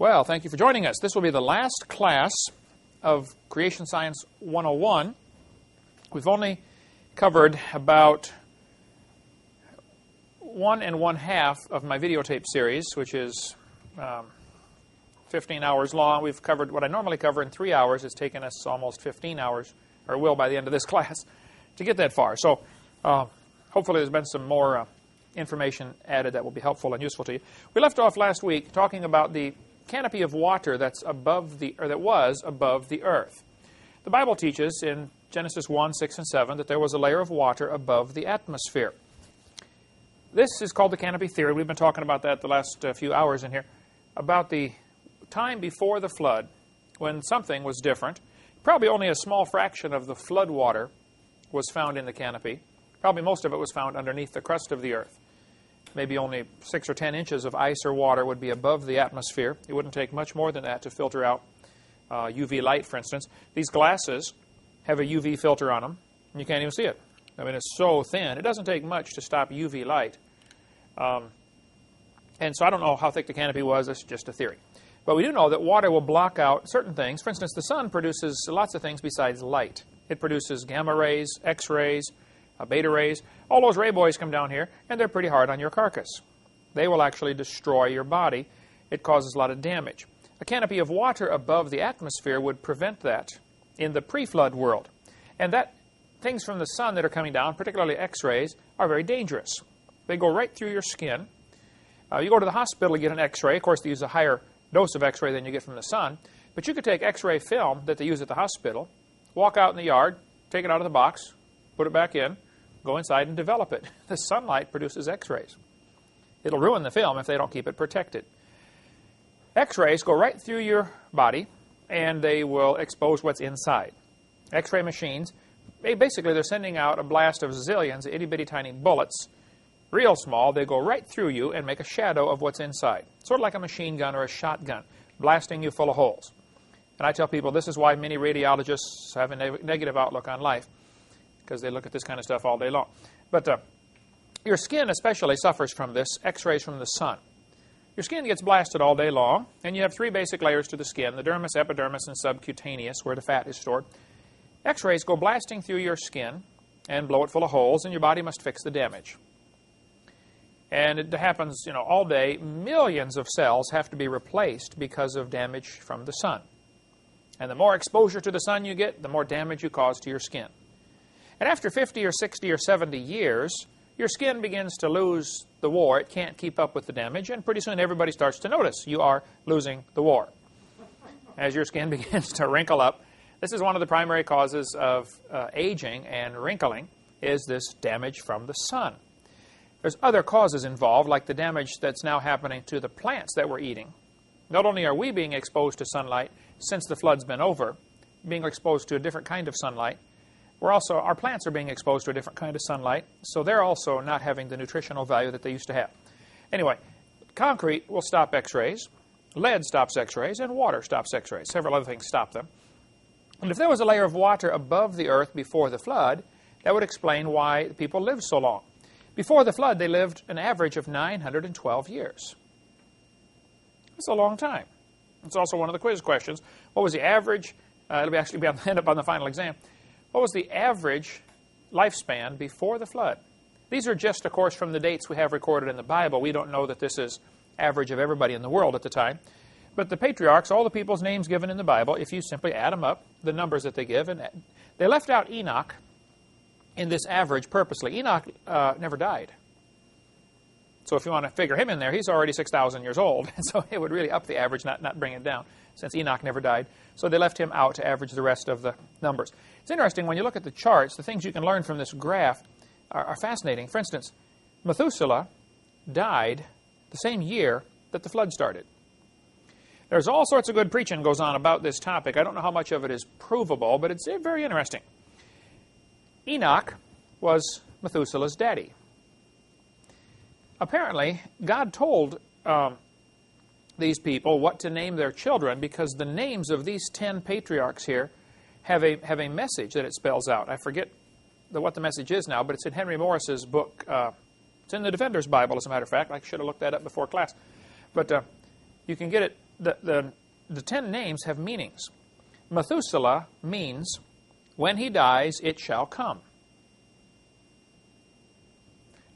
Well, thank you for joining us. This will be the last class of Creation Science 101. We've only covered about 1 1/2 of my videotape series, which is 15 hours long. We've covered what I normally cover in 3 hours. It's taken us almost 15 hours, or will by the end of this class, to get that far. So hopefully there's been some more information added that will be helpful and useful to you. We left off last week talking about the canopy of water that was above the earth. The Bible teaches in Genesis 1, 6, and 7 that there was a layer of water above the atmosphere. This is called the canopy theory. We've been talking about that the last few hours in here, about the time before the flood when something was different. Probably only a small fraction of the flood water was found in the canopy. Probably most of it was found underneath the crust of the earth. Maybe only 6 or 10 inches of ice or water would be above the atmosphere. It wouldn't take much more than that to filter out UV light, for instance. These glasses have a UV filter on them, and you can't even see it. I mean, it's so thin. It doesn't take much to stop UV light. And so I don't know how thick the canopy was. That's just a theory. But we do know that water will block out certain things. For instance, the sun produces lots of things besides light. It produces gamma rays, X-rays, beta rays. All those ray boys come down here, and they're pretty hard on your carcass. They will actually destroy your body. It causes a lot of damage. A canopy of water above the atmosphere would prevent that in the pre-flood world. And that things from the sun that are coming down, particularly X-rays, are very dangerous. They go right through your skin. You go to the hospital to get an X-ray. Of course, they use a higher dose of X-ray than you get from the sun. But you could take X-ray film that they use at the hospital, walk out in the yard, take it out of the box, put it back in, go inside and develop it. The sunlight produces X-rays. It'll ruin the film if they don't keep it protected. X-rays go right through your body, and they will expose what's inside. X-ray machines, basically they're sending out a blast of zillions of itty-bitty tiny bullets, real small. They go right through you and make a shadow of what's inside. Sort of like a machine gun or a shotgun, blasting you full of holes. And I tell people this is why many radiologists have a negative outlook on life, because they look at this kind of stuff all day long. But your skin especially suffers from this, X-rays from the sun. Your skin gets blasted all day long, and you have 3 basic layers to the skin, the dermis, epidermis, and subcutaneous, where the fat is stored. X-rays go blasting through your skin and blow it full of holes, and your body must fix the damage. And it happens, all day. Millions of cells have to be replaced because of damage from the sun. And the more exposure to the sun you get, the more damage you cause to your skin. And after 50 or 60 or 70 years, your skin begins to lose the war. It can't keep up with the damage, and pretty soon everybody starts to notice you are losing the war. As your skin begins to wrinkle up, this is one of the primary causes of aging and wrinkling, is this damage from the sun. There's other causes involved, like the damage that's now happening to the plants that we're eating. Not only are we being exposed to sunlight since the flood's been over, being exposed to a different kind of sunlight, our plants are being exposed to a different kind of sunlight, so they're also not having the nutritional value that they used to have. Anyway, concrete will stop X-rays, lead stops X-rays, and water stops X-rays. Several other things stop them. And if there was a layer of water above the earth before the flood, that would explain why people lived so long. Before the flood, they lived an average of 912 years. That's a long time. It's also one of the quiz questions. What was the average? It'll actually end up on the final exam. What was the average lifespan before the flood? These are just, of course, from the dates we have recorded in the Bible. We don't know that this is average of everybody in the world at the time. But the patriarchs, all the people's names given in the Bible, if you simply add them up, the numbers that they give, and they left out Enoch in this average purposely. Enoch never died. So if you want to figure him in there, he's already 6,000 years old. And so it would really up the average, not bring it down, since Enoch never died. So they left him out to average the rest of the numbers. It's interesting, when you look at the charts, the things you can learn from this graph are fascinating. For instance, Methuselah died the same year that the flood started. There's all sorts of good preaching goes on about this topic. I don't know how much of it is provable, but it's very interesting. Enoch was Methuselah's daddy. Apparently, God told these people what to name their children, because the names of these 10 patriarchs here have a message that it spells out. I forget what the message is now, but it's in Henry Morris's book. It's in the Defender's Bible, as a matter of fact. I should have looked that up before class. But you can get it the 10 names have meanings. Methuselah means, when he dies, it shall come.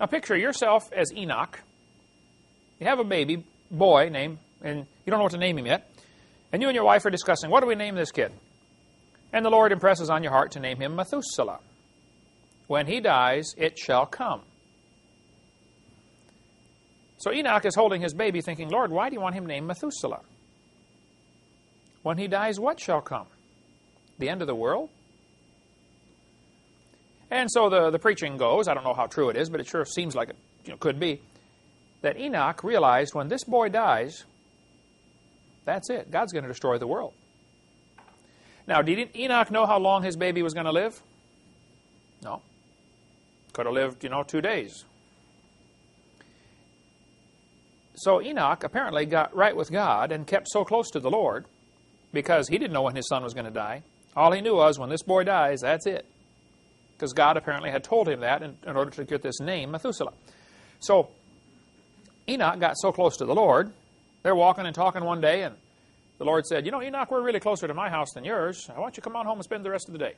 Now picture yourself as Enoch. You have a baby boy named, and you don't know what to name him yet. And you and your wife are discussing, what do we name this kid? And the Lord impresses on your heart to name him Methuselah. When he dies, it shall come. So Enoch is holding his baby thinking, Lord, why do you want him named Methuselah? When he dies, what shall come? The end of the world? And so the preaching goes, I don't know how true it is, but it sure seems like it could be, that Enoch realized when this boy dies, that's it. God's going to destroy the world. Now, did Enoch know how long his baby was going to live? No. Could have lived, 2 days. So Enoch apparently got right with God and kept so close to the Lord because he didn't know when his son was going to die. All he knew was when this boy dies, that's it. Because God apparently had told him that in order to get this name, Methuselah. So Enoch got so close to the Lord, they're walking and talking one day, and the Lord said, Enoch, we're really closer to my house than yours. I want you to come on home and spend the rest of the day.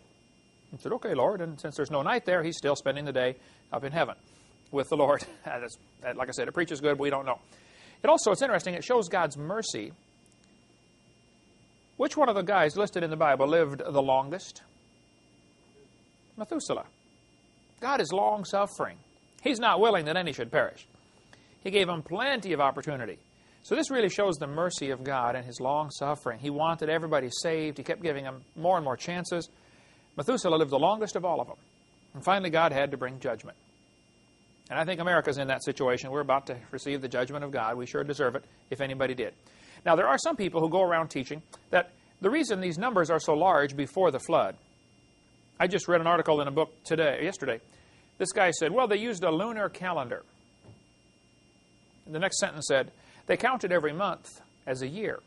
He said, okay, Lord. And since there's no night there, he's still spending the day up in heaven with the Lord. Like I said, it preaches good, but we don't know. It's interesting, it shows God's mercy. Which one of the guys listed in the Bible lived the longest? Methuselah. God is long-suffering. He's not willing that any should perish. He gave him plenty of opportunity. So this really shows the mercy of God and his long-suffering. He wanted everybody saved. He kept giving them more and more chances. Methuselah lived the longest of all of them. And finally, God had to bring judgment. And I think America's in that situation. We're about to receive the judgment of God. We sure deserve it, if anybody did. Now, there are some people who go around teaching that the reason these numbers are so large before the flood. I just read an article in a book yesterday. This guy said, well, they used a lunar calendar. The next sentence said, they counted every month as a year.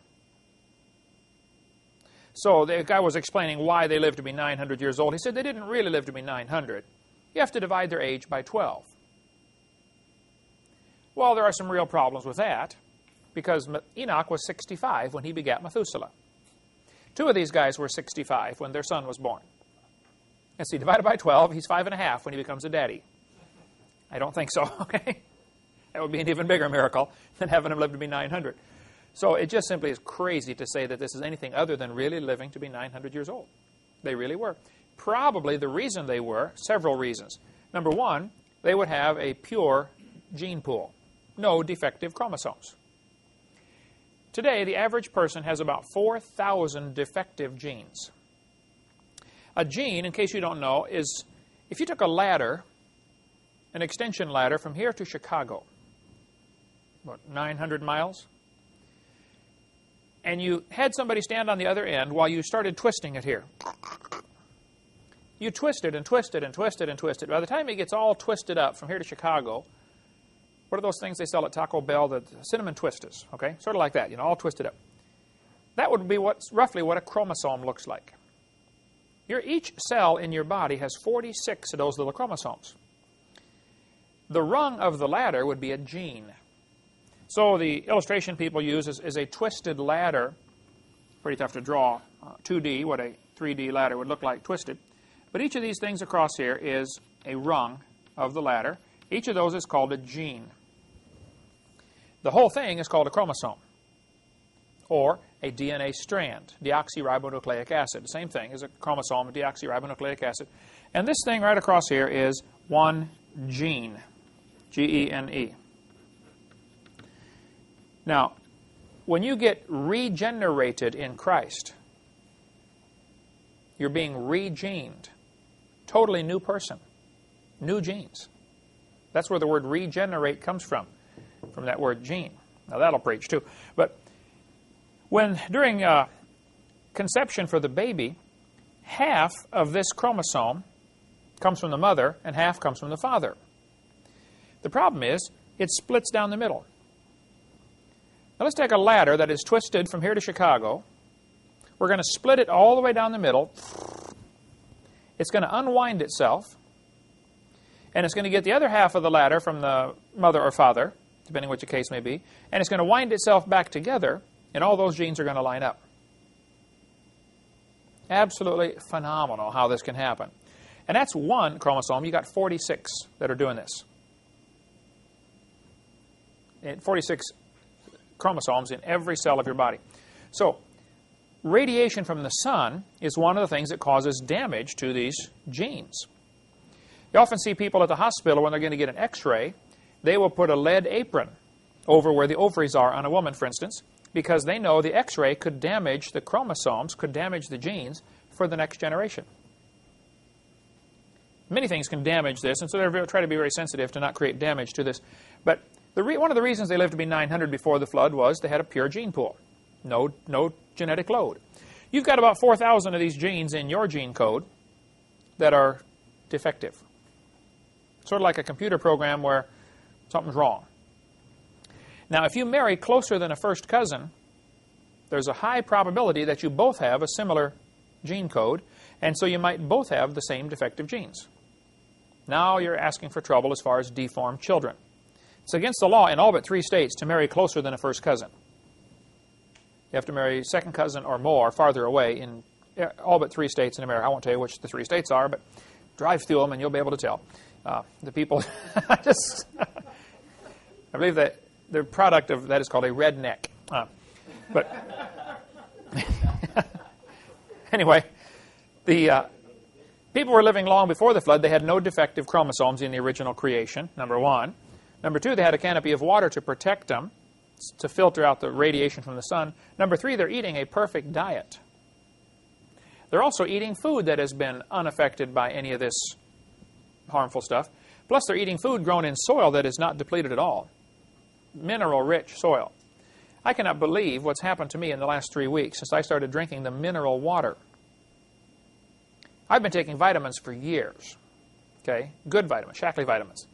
So the guy was explaining why they lived to be 900 years old. He said they didn't really live to be 900. You have to divide their age by 12. Well, there are some real problems with that, because Enoch was 65 when he begat Methuselah. 2 of these guys were 65 when their son was born. And see, divided by 12, he's 5.5 when he becomes a daddy. I don't think so, okay? That would be an even bigger miracle than having him live to be 900. So it just simply is crazy to say that this is anything other than really living to be 900 years old. They really were. Probably the reason they were, several reasons. Number one, they would have a pure gene pool. No defective chromosomes. Today, the average person has about 4,000 defective genes. A gene, in case you don't know, is if you took a ladder, an extension ladder from here to Chicago, about 900 miles, and you had somebody stand on the other end while you started twisting it here. You twisted and twisted and twisted and twisted. By the time it gets all twisted up from here to Chicago, what are those things they sell at Taco Bell? The cinnamon twisters, okay? Sort of like that, all twisted up. That would be roughly what a chromosome looks like. Each cell in your body has 46 of those little chromosomes. The rung of the ladder would be a gene. So the illustration people use is a twisted ladder. Pretty tough to draw 2D, what a 3D ladder would look like twisted. But each of these things across here is a rung of the ladder. Each of those is called a gene. The whole thing is called a chromosome, or a DNA strand, deoxyribonucleic acid. The same thing as a chromosome, deoxyribonucleic acid. And this thing right across here is one gene, G-E-N-E. Now, when you get regenerated in Christ, you're being regened. Totally new person. New genes. That's where the word regenerate comes from that word gene. Now, that'll preach too. But during conception for the baby, half of this chromosome comes from the mother and half comes from the father. The problem is, it splits down the middle. Now let's take a ladder that is twisted from here to Chicago. We're going to split it all the way down the middle. It's going to unwind itself. And it's going to get the other half of the ladder from the mother or father, depending what your case may be. And it's going to wind itself back together. and all those genes are going to line up. Absolutely phenomenal how this can happen. And that's one chromosome. You got 46 that are doing this. And 46 chromosomes in every cell of your body. So, radiation from the sun is one of the things that causes damage to these genes. You often see people at the hospital when they're going to get an x-ray, they will put a lead apron over where the ovaries are on a woman, for instance, because they know the x-ray could damage the chromosomes, could damage the genes for the next generation. Many things can damage this, and so they try to be very sensitive to not create damage to this. But one of the reasons they lived to be 900 before the flood was they had a pure gene pool. No genetic load. You've got about 4,000 of these genes in your gene code that are defective. Sort of like a computer program where something's wrong. Now, if you marry closer than a first cousin, there's a high probability that you both have a similar gene code, and so you might both have the same defective genes. Now you're asking for trouble as far as deformed children. It's against the law in all but 3 states to marry closer than a first cousin. You have to marry a second cousin or more farther away in all but 3 states in America. I won't tell you which the 3 states are, but drive through them and you'll be able to tell. The people, I believe that the product of that is called a redneck. But anyway, the people were living long before the flood. They had no defective chromosomes in the original creation, number one. Number two, they had a canopy of water to protect them, to filter out the radiation from the sun. Number three, they're eating a perfect diet. They're also eating food that has been unaffected by any of this harmful stuff. Plus, they're eating food grown in soil that is not depleted at all. Mineral-rich soil. I cannot believe what's happened to me in the last 3 weeks since I started drinking the mineral water. I've been taking vitamins for years. Okay? Good vitamins, Shackley vitamins.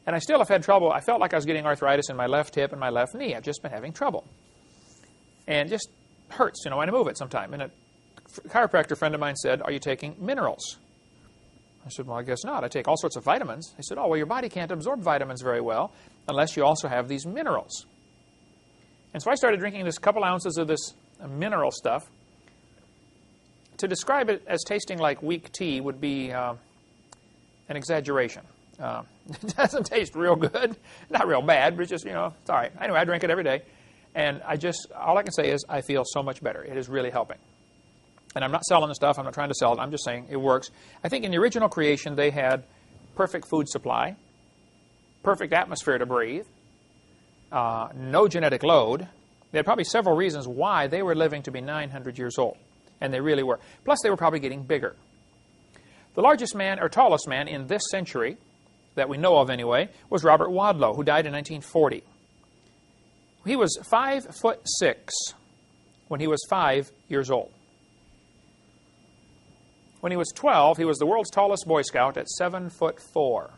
And I still have had trouble. I felt like I was getting arthritis in my left hip and my left knee. I've just been having trouble. And it just hurts, when I move it sometime. And a chiropractor friend of mine said, "Are you taking minerals?" I said, "Well, I guess not. I take all sorts of vitamins." He said, "Oh, well, your body can't absorb vitamins very well unless you also have these minerals." And so I started drinking this couple ounces of this mineral stuff. To describe it as tasting like weak tea would be an exaggeration. It doesn't taste real good. Not real bad, but it's just, it's all right. Anyway, I drink it every day. And all I can say is I feel so much better. It is really helping. And I'm not selling the stuff. I'm not trying to sell it. I'm just saying it works. I think in the original creation, they had perfect food supply, perfect atmosphere to breathe, no genetic load. They had probably several reasons why they were living to be 900 years old. And they really were. Plus, they were probably getting bigger. The largest man, or tallest man in this century, that we know of anyway, was Robert Wadlow, who died in 1940. He was 5'6" when he was 5 years old. When he was 12, he was the world's tallest Boy Scout at 7'4".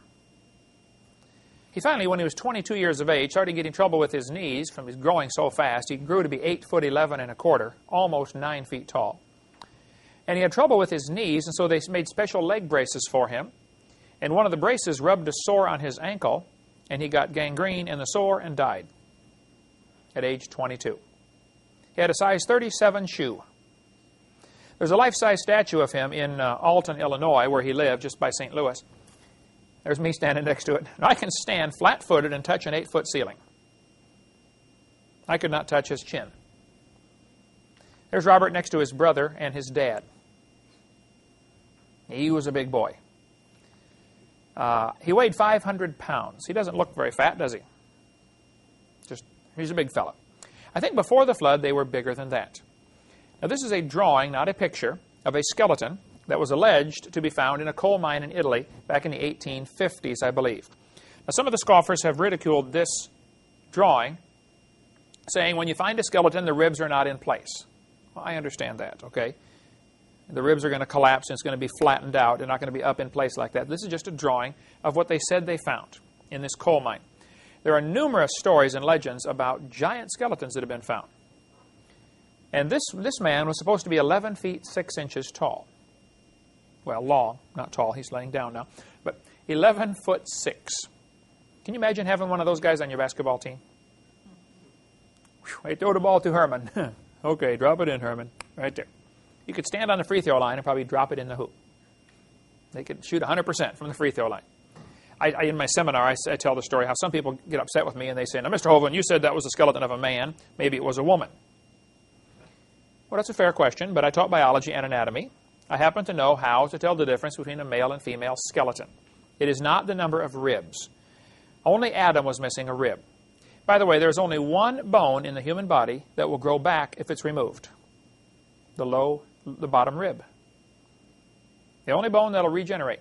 He finally, when he was 22 years of age, started getting trouble with his knees from his growing so fast. He grew to be 8'11¼ almost 9 feet tall. And he had trouble with his knees, and so they made special leg braces for him. And one of the braces rubbed a sore on his ankle, and he got gangrene in the sore and died at age 22. He had a size 37 shoe. There's a life-size statue of him in Alton, Illinois, where he lived, just by St. Louis. There's me standing next to it. I can stand flat-footed and touch an 8-foot ceiling. I could not touch his chin. There's Robert next to his brother and his dad. He was a big boy. He weighed 500 pounds. He doesn't look very fat, does he? He's a big fellow. I think before the flood, they were bigger than that. Now, this is a drawing, not a picture, of a skeleton that was alleged to be found in a coal mine in Italy back in the 1850s, I believe. Now, some of the scoffers have ridiculed this drawing, saying when you find a skeleton, the ribs are not in place. Well, I understand that, okay? The ribs are going to collapse and it's going to be flattened out. They're not going to be up in place like that. This is just a drawing of what they said they found in this coal mine. There are numerous stories and legends about giant skeletons that have been found. And this man was supposed to be 11 feet 6 inches tall. Well, long, not tall. He's laying down now. But 11 foot 6. Can you imagine having one of those guys on your basketball team? Hey, throw the ball to Herman. Okay, drop it in, Herman. Right there. You could stand on the free throw line and probably drop it in the hoop. They could shoot 100% from the free throw line. In my seminar, I tell the story how some people get upset with me and they say, now, Mr. Hovind, you said that was a skeleton of a man. Maybe it was a woman. Well, that's a fair question, but I taught biology and anatomy. I happen to know how to tell the difference between a male and female skeleton. It is not the number of ribs. Only Adam was missing a rib. By the way, there's only one bone in the human body that will grow back if it's removed. The bottom rib. The only bone that will regenerate.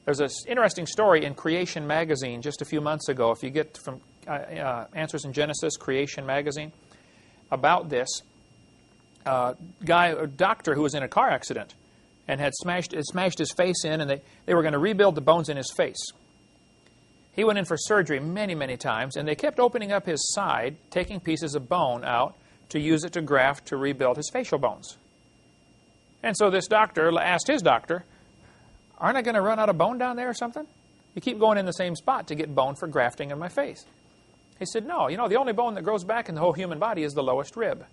There's this interesting story in Creation magazine just a few months ago. If you get from Answers in Genesis, Creation magazine, about this a doctor who was in a car accident and had smashed his face in, and they were going to rebuild the bones in his face. He went in for surgery many, many times, and they kept opening up his side, taking pieces of bone out to use it to graft to rebuild his facial bones. And so this doctor asked his doctor, aren't I going to run out of bone down there or something? You keep going in the same spot to get bone for grafting in my face. He said, no, the only bone that grows back in the whole human body is the lowest rib.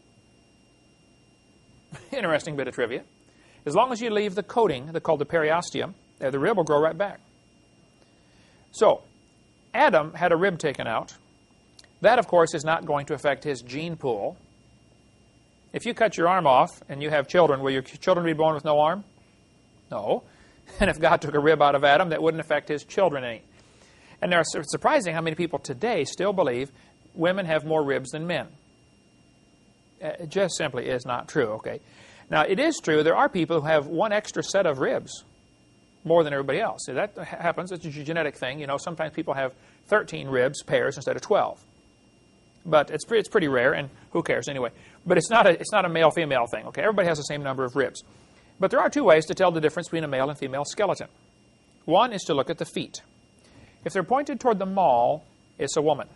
Interesting bit of trivia. As long as you leave the coating, called the periosteum, the rib will grow right back. So, Adam had a rib taken out. That, of course, is not going to affect his gene pool. If you cut your arm off and you have children, will your children be born with no arm? No. And if God took a rib out of Adam, that wouldn't affect his children any. And it's surprising how many people today still believe women have more ribs than men. It just simply is not true, okay? Now, it is true there are people who have one extra set of ribs more than everybody else. So that happens. It's a genetic thing. Sometimes people have 13 ribs, pairs, instead of 12. But it's pretty rare, and who cares anyway? But it's not a male-female thing, okay? Everybody has the same number of ribs. But there are two ways to tell the difference between a male and female skeleton. One is to look at the feet. If they're pointed toward the mall, it's a woman.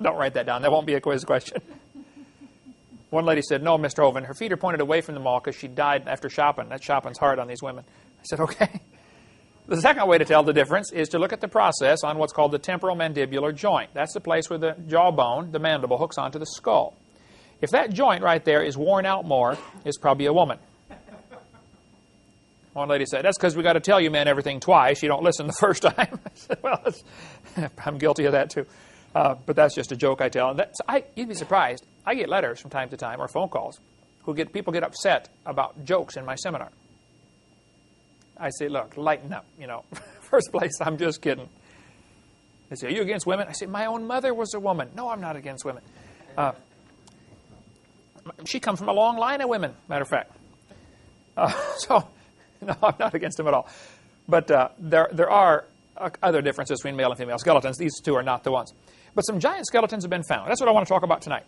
Don't write that down. That won't be a quiz question. One lady said, no, Mr. Hovind, her feet are pointed away from the mall because she died after shopping. That shopping's hard on these women. I said, okay. The second way to tell the difference is to look at the process on what's called the temporal mandibular joint. That's the place where the jawbone, the mandible, hooks onto the skull. If that joint right there is worn out more, it's probably a woman. One lady said, that's because we got to tell you men everything twice. You don't listen the first time. I said, well, I'm guilty of that too. But that's just a joke I tell. And you'd be surprised. I get letters from time to time, or phone calls, people get upset about jokes in my seminar. I say, look, lighten up. First place, I'm just kidding. They say, are you against women? I say, my own mother was a woman. No, I'm not against women. She comes from a long line of women, matter of fact. So, no, I'm not against them at all. But there are other differences between male and female skeletons. These two are not the ones. But some giant skeletons have been found. That's what I want to talk about tonight.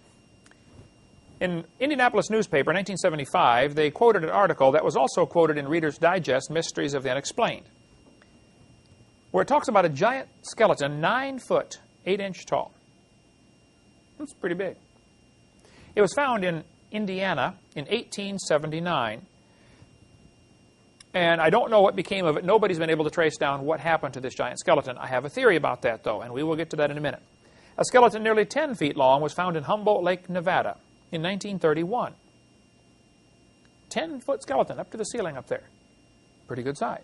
In Indianapolis newspaper in 1975, they quoted an article that was also quoted in Reader's Digest, Mysteries of the Unexplained, where it talks about a giant skeleton, 9 foot, 8 inch tall. That's pretty big. It was found in Indiana in 1879. And I don't know what became of it. Nobody's been able to trace down what happened to this giant skeleton. I have a theory about that, though, and we will get to that in a minute. A skeleton nearly 10 feet long was found in Humboldt Lake, Nevada in 1931. 10-foot skeleton up to the ceiling up there. Pretty good size.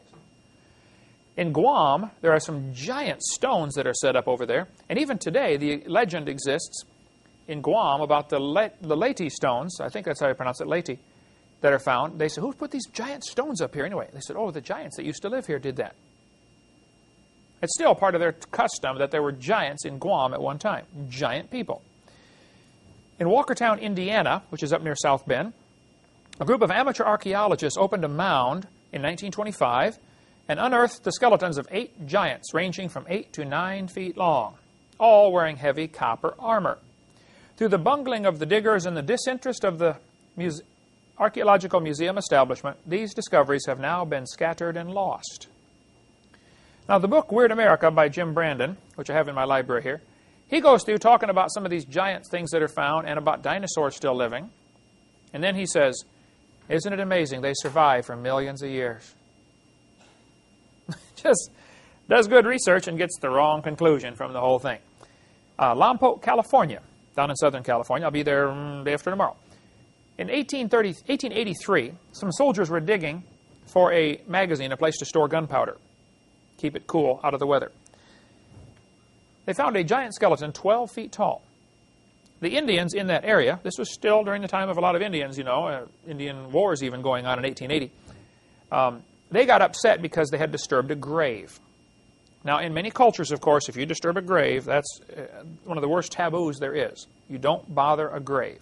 In Guam, there are some giant stones that are set up over there. And even today, the legend exists in Guam about the Leyte stones. I think that's how you pronounce it, Leyte, that are found. They said, who put these giant stones up here anyway? They said, oh, the giants that used to live here did that. It's still part of their custom that there were giants in Guam at one time. Giant people. In Walkertown, Indiana, which is up near South Bend, a group of amateur archaeologists opened a mound in 1925 and unearthed the skeletons of 8 giants ranging from 8 to 9 feet long, all wearing heavy copper armor. Through the bungling of the diggers and the disinterest of the Archaeological Museum establishment, these discoveries have now been scattered and lost. Now, the book Weird America by Jim Brandon, which I have in my library here, he goes through talking about some of these giant things that are found and about dinosaurs still living. And then he says, isn't it amazing they survive for millions of years? does good research and gets the wrong conclusion from the whole thing. Lompoc, California, down in Southern California. I'll be there day after tomorrow. In 1883, some soldiers were digging for a magazine, a place to store gunpowder, keep it cool out of the weather. They found a giant skeleton 12 feet tall. The Indians in that area, this was still during the time of a lot of Indians, you know, Indian wars even going on in 1880, they got upset because they had disturbed a grave. Now, in many cultures, of course, if you disturb a grave, that's one of the worst taboos there is. You don't bother a grave.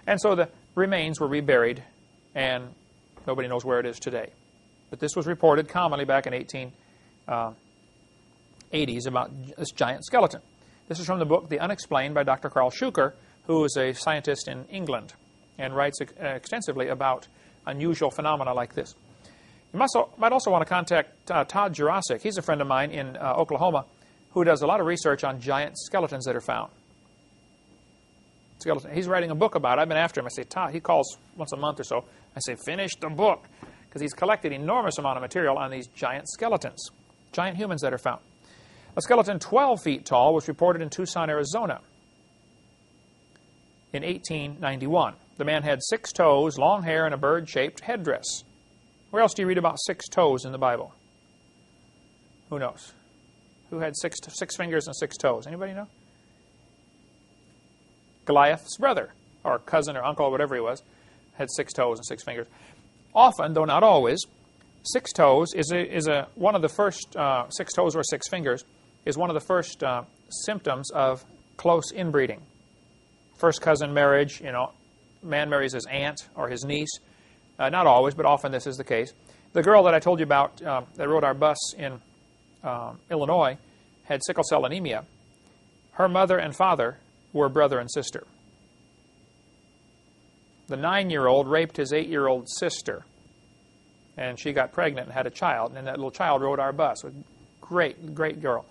And so the remains were reburied, and nobody knows where it is today. But this was reported commonly back in 1880s about this giant skeleton. This is from the book The Unexplained by Dr. Carl Schuker, who is a scientist in England and writes extensively about unusual phenomena like this. You might also want to contact Todd Jurasik. He's a friend of mine in Oklahoma who does a lot of research on giant skeletons that are found. He's writing a book about it. I've been after him. I say, Todd, he calls once a month or so. I say, finish the book, because he's collected an enormous amount of material on these giant skeletons, giant humans that are found. A skeleton 12 feet tall was reported in Tucson, Arizona in 1891. The man had 6 toes, long hair, and a bird-shaped headdress. Where else do you read about 6 toes in the Bible? Who knows? Who had six fingers and 6 toes? Anybody know? Goliath's brother, or cousin or uncle or whatever he was, had 6 toes and 6 fingers. Often, though not always, 6 toes is one of the first, 6 toes or 6 fingers, is one of the first symptoms of close inbreeding. First cousin marriage, you know, man marries his aunt or his niece. Not always, but often this is the case. The girl that I told you about that rode our bus in Illinois had sickle cell anemia. Her mother and father were brother and sister. The 9-year-old raped his 8-year-old sister, and she got pregnant and had a child, and that little child rode our bus. A great, great girl.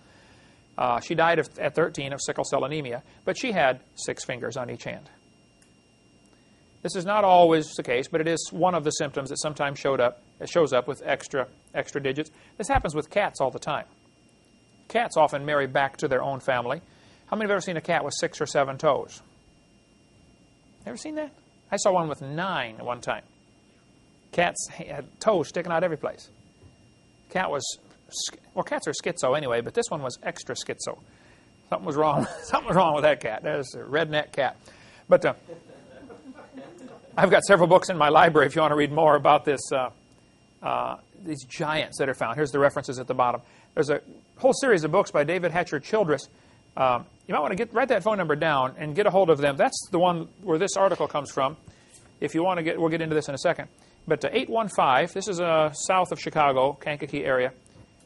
She died at 13 of sickle cell anemia, but she had 6 fingers on each hand. This is not always the case, but it is one of the symptoms that sometimes shows up with extra digits. This happens with cats all the time. Cats often marry back to their own family. How many have ever seen a cat with 6 or 7 toes? Ever seen that? I saw one with 9 at one time. Cats had toes sticking out every place. Cat was, well, cats are schizo anyway, but this one was extra schizo. Something was wrong. Something was wrong with that cat. That was a redneck cat. But I've got several books in my library if you want to read more about this. These giants that are found. Here's the references at the bottom. There's a whole series of books by David Hatcher Childress. You might want to write that phone number down and get a hold of them. That's the one where this article comes from. If you want to we'll get into this in a second. But 815, this is south of Chicago, Kankakee area,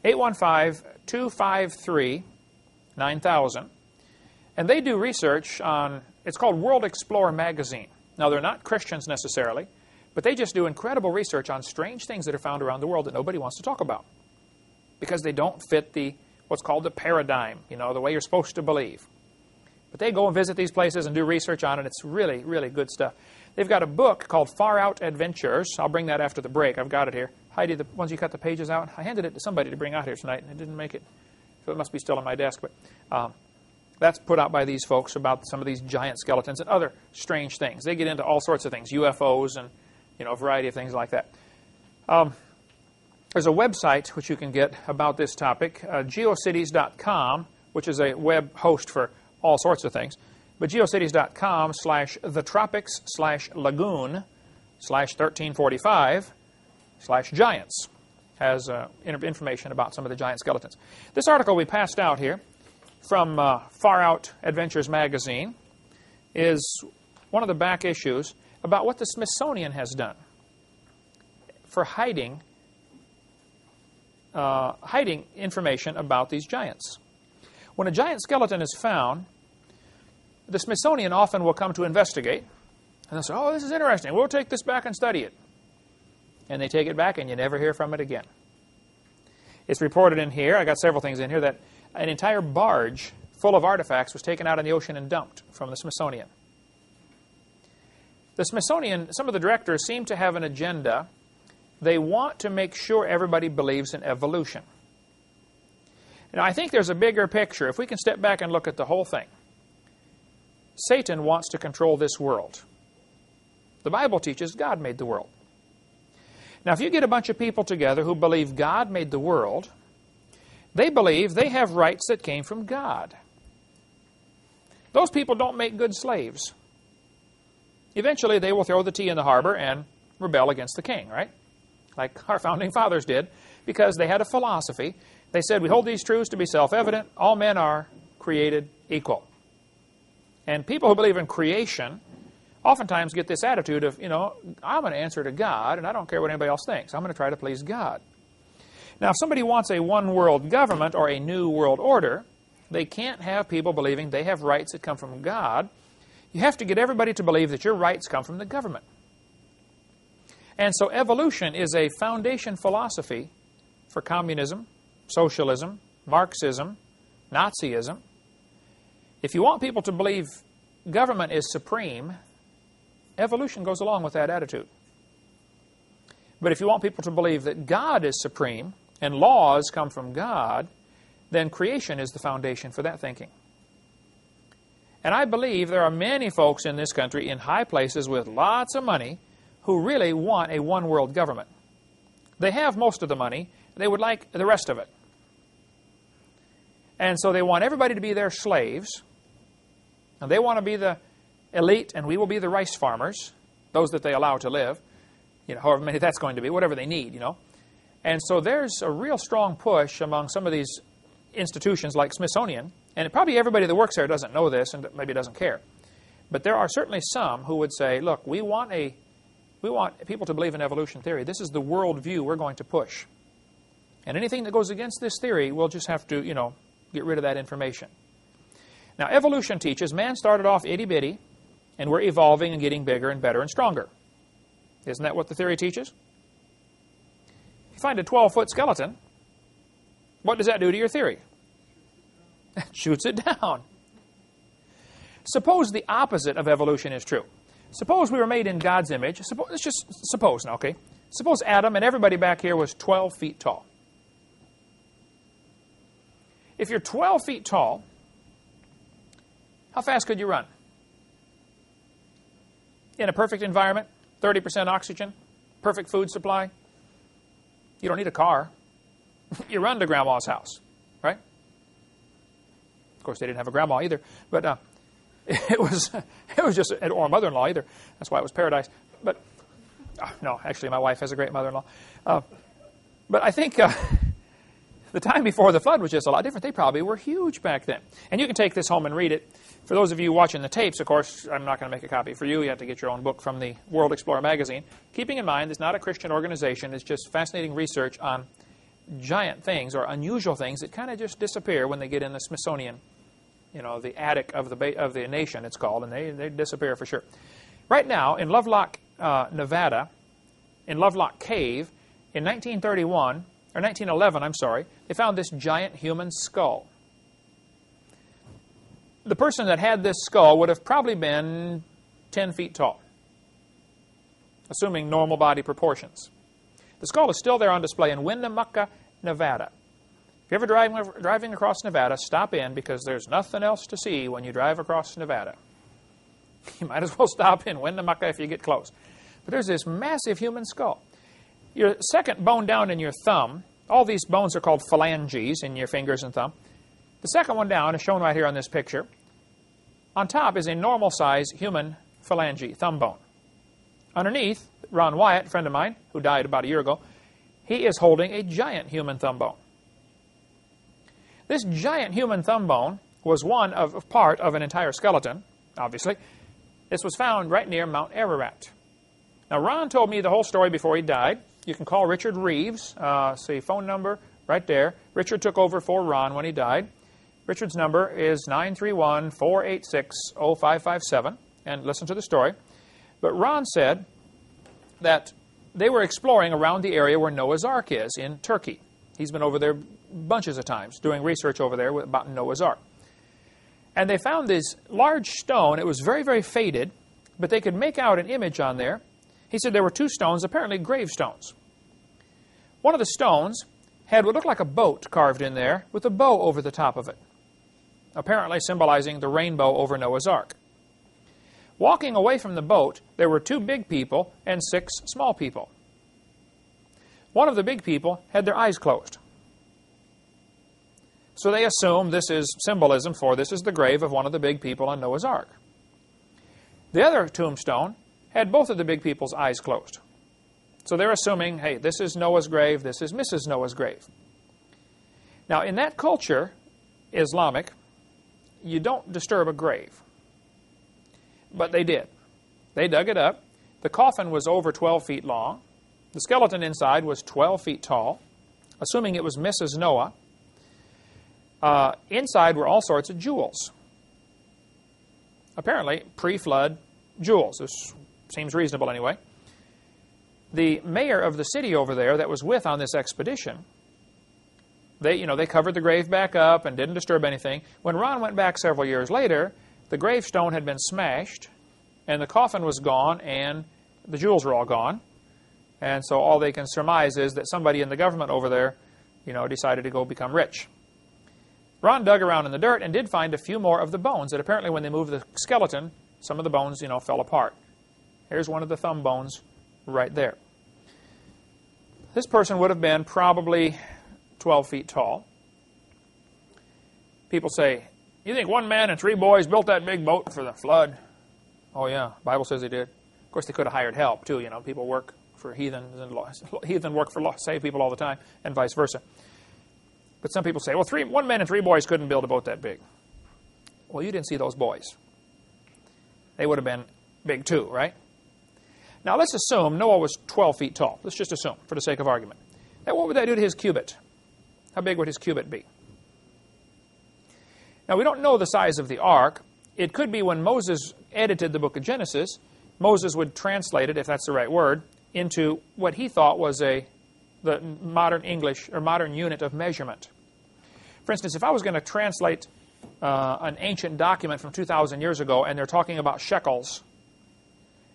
815-253-9000. And they do research on, it's called World Explorer Magazine. Now, they're not Christians necessarily, but they just do incredible research on strange things that are found around the world that nobody wants to talk about because they don't fit what's called the paradigm, you know, the way you're supposed to believe. But they go and visit these places and do research on it. It's really, really good stuff. They've got a book called Far Out Adventures. I'll bring that after the break. I've got it here. Heidi, once you cut the pages out, I handed it to somebody to bring out here tonight, and it didn't make it. So it must be still on my desk. But that's put out by these folks about some of these giant skeletons and other strange things. They get into all sorts of things, UFOs and, you know, a variety of things like that. There's a website which you can get about this topic, geocities.com, which is a web host for all sorts of things. But geocities.com/thetropics/lagoon/1345/giants has information about some of the giant skeletons. This article we passed out here from Far Out Adventures magazine is one of the back issues about what the Smithsonian has done for hiding information about these giants. When a giant skeleton is found, the Smithsonian often will come to investigate, and they'll say, oh, this is interesting. We'll take this back and study it. And they take it back, and you never hear from it again. It's reported in here, I got several things in here, that an entire barge full of artifacts was taken out in the ocean and dumped from the Smithsonian. The Smithsonian, some of the directors seem to have an agenda. They want to make sure everybody believes in evolution. I think there's a bigger picture. If we can step back and look at the whole thing. Satan wants to control this world. The Bible teaches God made the world. Now, if you get a bunch of people together who believe God made the world, they believe they have rights that came from God. Those people don't make good slaves. Eventually, they will throw the tea in the harbor and rebel against the king, right? Like our founding fathers did, because they had a philosophy. They said, we hold these truths to be self-evident. All men are created equal. And people who believe in creation oftentimes get this attitude of, I'm going to answer to God, and I don't care what anybody else thinks. I'm going to try to please God. Now, if somebody wants a one-world government or a new world order, they can't have people believing they have rights that come from God. You have to get everybody to believe that your rights come from the government. And so evolution is a foundation philosophy for communism, socialism, Marxism, Nazism. If you want people to believe government is supreme, evolution goes along with that attitude. But if you want people to believe that God is supreme and laws come from God, then creation is the foundation for that thinking. And I believe there are many folks in this country in high places with lots of money who really want a one-world government. They have most of the money. They would like the rest of it. And so they want everybody to be their slaves. And they want to be the elite, and we will be the rice farmers, those that they allow to live, however many that's going to be, whatever they need, And so there's a real strong push among some of these institutions like Smithsonian, and probably everybody that works there doesn't know this and maybe doesn't care. But there are certainly some who would say, look, we want people to believe in evolution theory. This is the worldview we're going to push. And anything that goes against this theory, we'll just have to, get rid of that information. Now, evolution teaches man started off itty-bitty, and we're evolving and getting bigger and better and stronger. Isn't that what the theory teaches? If you find a 12-foot skeleton, what does that do to your theory? It shoots it down. Suppose the opposite of evolution is true. Suppose we were made in God's image. Let's just suppose now, okay? Suppose Adam and everybody back here was 12 feet tall. If you're 12 feet tall, how fast could you run? In a perfect environment, 30% oxygen, perfect food supply. You don't need a car. You run to Grandma's house, right? Of course, they didn't have a grandma either, but it was just, or a mother-in-law either. That's why it was paradise. But no, actually, my wife has a great mother-in-law. But I think the time before the flood was just a lot different. They probably were huge back then. And you can take this home and read it. For those of you watching the tapes, of course, I'm not going to make a copy for you. You have to get your own book from the World Explorer magazine. Keeping in mind, it's not a Christian organization. It's just fascinating research on giant things or unusual things that kind of just disappear when they get in the Smithsonian, the attic of the nation, it's called, and they disappear for sure. Right now, in Lovelock, Nevada, in Lovelock Cave, in 1911, they found this giant human skull. The person that had this skull would have probably been 10 feet tall, assuming normal body proportions. The skull is still there on display in Winnemucca, Nevada. If you're ever driving across Nevada, stop in, because there's nothing else to see when you drive across Nevada. You might as well stop in Winnemucca if you get close. But there's this massive human skull. Your second bone down in your thumb, all these bones are called phalanges in your fingers and thumb. The second one down is shown right here on this picture. On top is a normal-size human phalange, thumb bone. Underneath, Ron Wyatt, a friend of mine, who died about a year ago, he is holding a giant human thumb bone. This giant human thumb bone was part of an entire skeleton, obviously. This was found right near Mount Ararat. Now, Ron told me the whole story before he died. You can call Richard Reeves, see phone number right there. Richard took over for Ron when he died. Richard's number is 931-486-0557, and listen to the story. But Ron said that they were exploring around the area where Noah's Ark is in Turkey. He's been over there bunches of times doing research over there about Noah's Ark. And they found this large stone. It was very, very faded, but they could make out an image on there. He said there were two stones, apparently gravestones. One of the stones had what looked like a boat carved in there with a bow over the top of it, apparently symbolizing the rainbow over Noah's Ark. Walking away from the boat, there were 2 big people and 6 small people. One of the big people had their eyes closed. So they assume this is symbolism for this is the grave of one of the big people on Noah's Ark. The other tombstone had both of the big people's eyes closed. So they're assuming, hey, this is Noah's grave, this is Mrs. Noah's grave. Now, in that culture, Islamic, you don't disturb a grave. But they did. They dug it up. The coffin was over 12 feet long. The skeleton inside was 12 feet tall, assuming it was Mrs. Noah. Inside were all sorts of jewels. Apparently, pre-flood jewels. This seems reasonable anyway. The mayor of the city over there that was with on this expedition, they covered the grave back up and didn't disturb anything. When Ron went back several years later, the gravestone had been smashed, and the coffin was gone, and the jewels were all gone. And so all they can surmise is that somebody in the government over there, decided to go become rich. Ron dug around in the dirt and did find a few more of the bones that apparently when they moved the skeleton, some of the bones, fell apart. Here's one of the thumb bones right there. This person would have been probably 12 feet tall. People say, you think 1 man and 3 boys built that big boat for the flood? Oh yeah, the Bible says they did. Of course, they could have hired help too. People work for heathens, and heathen work for saved people all the time, and vice versa. But some people say, well, 1 man and 3 boys couldn't build a boat that big. Well, you didn't see those boys. They would have been big too, right? Now, let's assume Noah was 12 feet tall. Let's just assume, for the sake of argument. Now, what would that do to his cubit? How big would his cubit be? Now, we don't know the size of the ark. It could be when Moses edited the book of Genesis, Moses would translate it, if that's the right word, into what he thought was the modern English or modern unit of measurement. For instance, if I was going to translate an ancient document from 2,000 years ago and they're talking about shekels,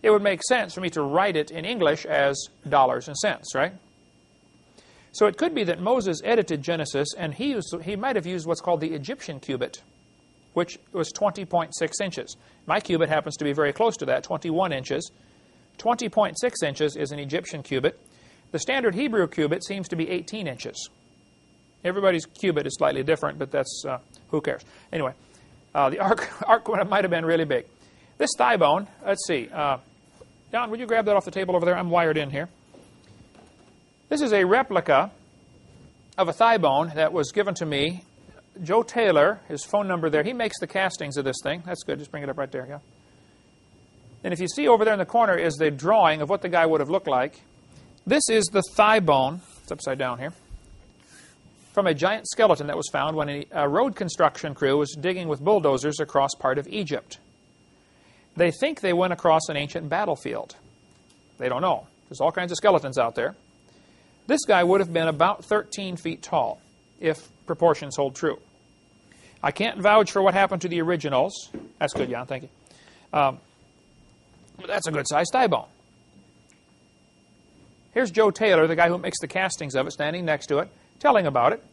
it would make sense for me to write it in English as dollars and cents, right? So it could be that Moses edited Genesis and he might have used what's called the Egyptian cubit, which was 20.6 inches. My cubit happens to be very close to that, 21 inches. 20.6 inches is an Egyptian cubit. The standard Hebrew cubit seems to be 18 inches. Everybody's cubit is slightly different, but that's, who cares? Anyway, the ark might have been really big. This thigh bone, let's see. Don, would you grab that off the table over there? I'm wired in here. This is a replica of a thigh bone that was given to me. Joe Taylor, his phone number there, he makes the castings of this thing. That's good. Just bring it up right there, yeah. And if you see over there in the corner is the drawing of what the guy would have looked like. This is the thigh bone. It's upside down here. From a giant skeleton that was found when a road construction crew was digging with bulldozers across part of Egypt. They think they went across an ancient battlefield. They don't know. There's all kinds of skeletons out there. This guy would have been about 13 feet tall, if proportions hold true. I can't vouch for what happened to the originals. That's good, Jan, thank you. But that's a good-sized thigh bone. Here's Joe Taylor, the guy who makes the castings of it, standing next to it, telling about it.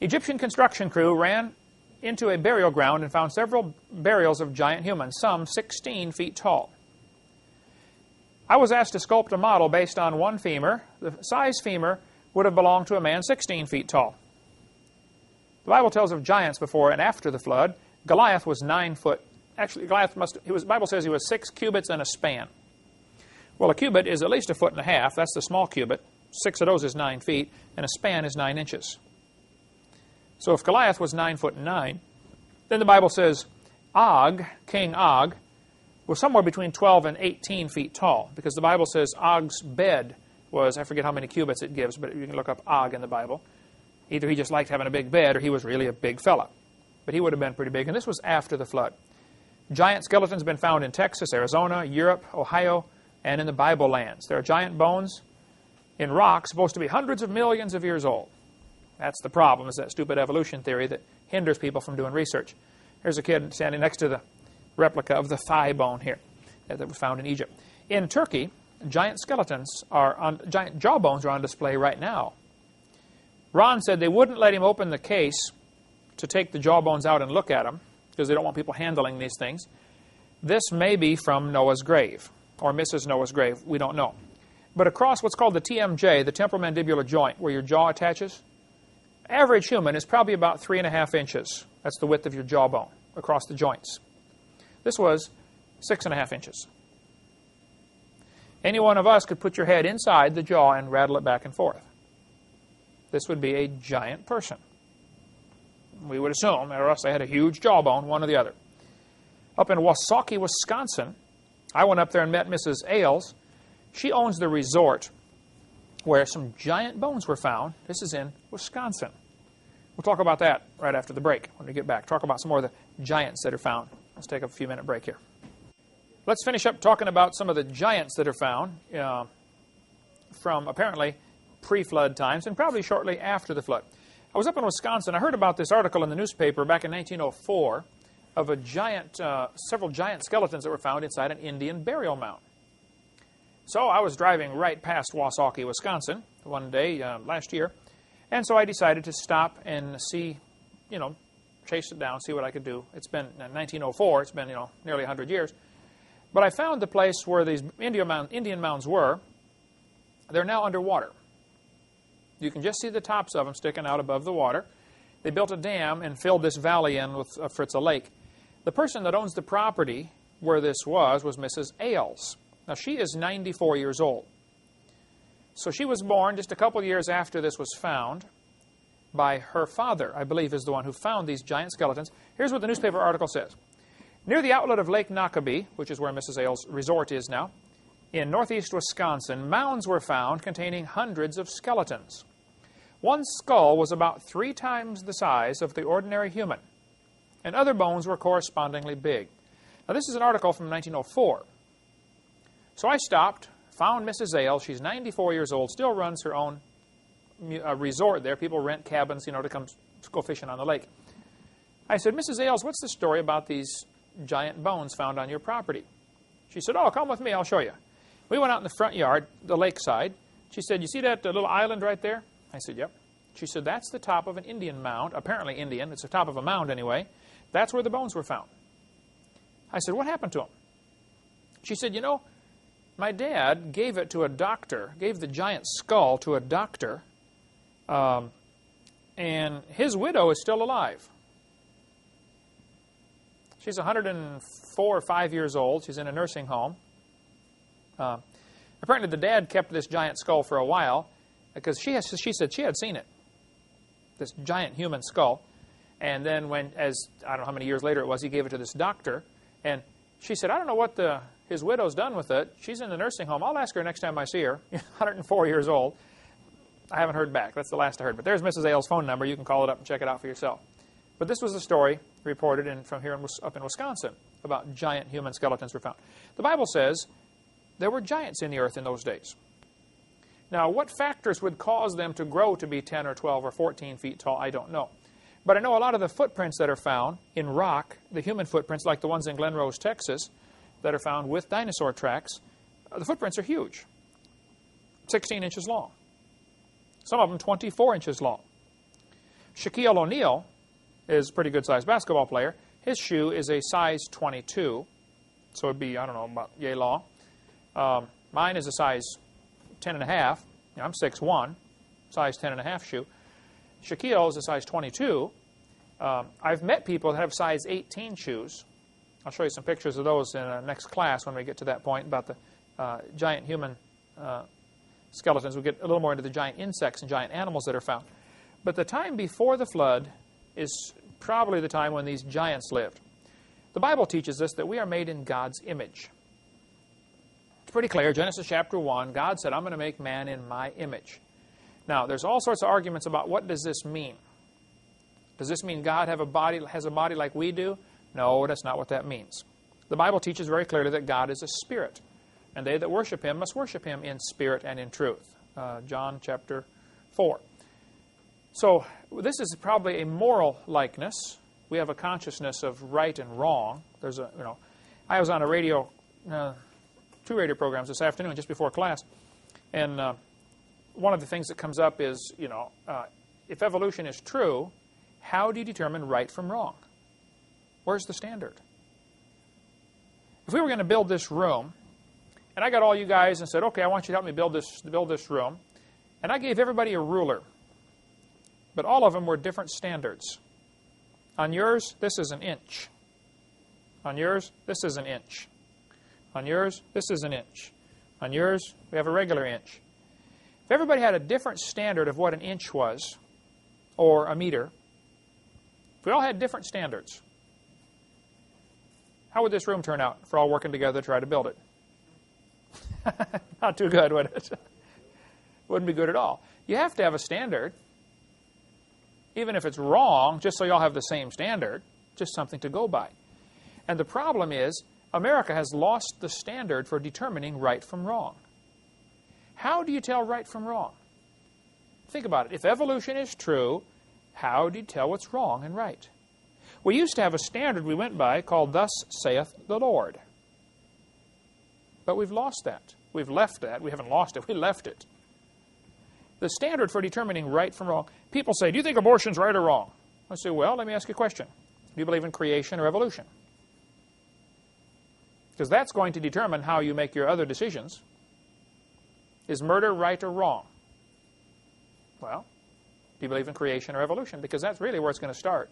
Egyptian construction crew ran into a burial ground and found several burials of giant humans, some 16 feet tall. I was asked to sculpt a model based on one femur. The size femur would have belonged to a man 16 feet tall. The Bible tells of giants before and after the flood. Goliath was 9 foot. Actually, Goliath the Bible says he was 6 cubits and a span. Well, a cubit is at least 1.5 feet. That's the small cubit. 6 of those is 9 feet, and a span is 9 inches. So if Goliath was 9 foot and 9, then the Bible says Og, King Og, was somewhere between 12 and 18 feet tall, because the Bible says Og's bed was, I forget how many cubits it gives, but you can look up Og in the Bible. Either he just liked having a big bed, or he was really a big fella. But he would have been pretty big, and this was after the flood. Giant skeletons have been found in Texas, Arizona, Europe, Ohio, and in the Bible lands. There are giant bones in rocks supposed to be hundreds of millions of years old. That's the problem, is that stupid evolution theory that hinders people from doing research. Here's a kid standing next to the replica of the thigh bone here that was found in Egypt. In Turkey, giant jaw bones are on display right now. Ron said they wouldn't let him open the case to take the jawbones out and look at them because they don't want people handling these things. This may be from Noah's grave or Mrs. Noah's grave. We don't know. But across what's called the TMJ, the temporomandibular joint, where your jaw attaches, average human is probably about 3.5 inches. That's the width of your jawbone across the joints. This was 6.5 inches. Any one of us could put your head inside the jaw and rattle it back and forth. This would be a giant person. We would assume, or else they had a huge jawbone, one or the other. Up in Wasaukie, Wisconsin, I went up there and met Mrs. Ailes. She owns the resort where some giant bones were found. This is in Wisconsin. We'll talk about that right after the break when we get back. Talk about some more of the giants that are found. Let's take a few-minute break here. Let's finish up talking about some of the giants that are found from apparently pre-flood times and probably shortly after the flood. I was up in Wisconsin. I heard about this article in the newspaper back in 1904 of a giant, several giant skeletons that were found inside an Indian burial mound. So I was driving right past Wasaukie, Wisconsin one day last year, and so I decided to stop and see, chase it down, see what I could do. It's been 1904. It's been, nearly 100 years. But I found the place where these Indian mounds were. They're now underwater. You can just see the tops of them sticking out above the water. They built a dam and filled this valley in with for it's a lake. The person that owns the property where this was Mrs. Ailes. Now, she is 94 years old. So she was born just a couple of years after this was found by her father, I believe, is the one who found these giant skeletons. Here's what the newspaper article says. Near the outlet of Lake Nockabee, which is where Mrs. Ailes' resort is now, in northeast Wisconsin, mounds were found containing hundreds of skeletons. One skull was about 3 times the size of the ordinary human, and other bones were correspondingly big. Now, this is an article from 1904. So I stopped, found Mrs. Ailes. She's 94 years old, still runs her own resort there. People rent cabins, to come go fishing on the lake. I said, Mrs. Ailes, what's the story about these giant bones found on your property? She said, oh, come with me, I'll show you. We went out in the front yard, the lakeside. She said, you see that little island right there? I said, yep. She said, that's the top of an Indian mound, apparently Indian. It's the top of a mound anyway. That's where the bones were found. I said, what happened to them? She said, my dad gave it to a doctor, gave the giant skull to a doctor, and his widow is still alive. She's 104 or 5 years old. She's in a nursing home. Apparently the dad kept this giant skull for a while because she said she had seen it, this giant human skull. And then I don't know how many years later it was, he gave it to this doctor. And she said, I don't know what his widow's done with it. She's in the nursing home. I'll ask her next time I see her. 104 years old. I haven't heard back. That's the last I heard. But there's Mrs. Ailes' phone number. You can call it up and check it out for yourself. But this was a story reported from here up in Wisconsin about giant human skeletons were found. The Bible says there were giants in the earth in those days. Now, what factors would cause them to grow to be 10 or 12 or 14 feet tall, I don't know. But I know a lot of the footprints that are found in rock, the human footprints like the ones in Glen Rose, Texas, that are found with dinosaur tracks, the footprints are huge, 16 inches long. Some of them 24 inches long. Shaquille O'Neal is a pretty good-sized basketball player. His shoe is a size 22, so it would be, I don't know, about yay long. Mine is a size 10.5. I'm 6'1", size 10.5 shoe. Shaquille is a size 22. I've met people that have size 18 shoes. I'll show you some pictures of those in our next class when we get to that point about the giant human skeletons. We'll get a little more into the giant insects and giant animals that are found. But the time before the flood is probably the time when these giants lived. The Bible teaches us that we are made in God's image. It's pretty clear. Genesis chapter 1, God said, I'm going to make man in my image. Now, there's all sorts of arguments about what does this mean. Does this mean God has a body like we do? No, that's not what that means. The Bible teaches very clearly that God is a spirit, and they that worship Him must worship Him in spirit and in truth. John chapter 4. So this is probably a moral likeness. We have a consciousness of right and wrong. I was on a radio, 2 radio programs this afternoon just before class, and one of the things that comes up is, if evolution is true, how do you determine right from wrong? Where's the standard? If we were going to build this room, and I got all you guys and said, okay, I want you to help me build this room, and I gave everybody a ruler, but all of them were different standards. On yours, this is an inch. On yours, this is an inch. On yours, this is an inch. On yours, we have a regular inch. If everybody had a different standard of what an inch was, or a meter, if we all had different standards, how would this room turn out if we're all working together to try to build it? Not too good, would it? Wouldn't be good at all. You have to have a standard, even if it's wrong, just so you all have the same standard, just something to go by. And the problem is, America has lost the standard for determining right from wrong. How do you tell right from wrong? Think about it. If evolution is true, how do you tell what's wrong and right? We used to have a standard we went by called "Thus saith the Lord." But we've lost that. We've left that. We haven't lost it. We left it. The standard for determining right from wrong. People say, do you think abortion's right or wrong? I say, well, let me ask you a question. Do you believe in creation or evolution? Because that's going to determine how you make your other decisions. Is murder right or wrong? Well, do you believe in creation or evolution? Because that's really where it's going to start.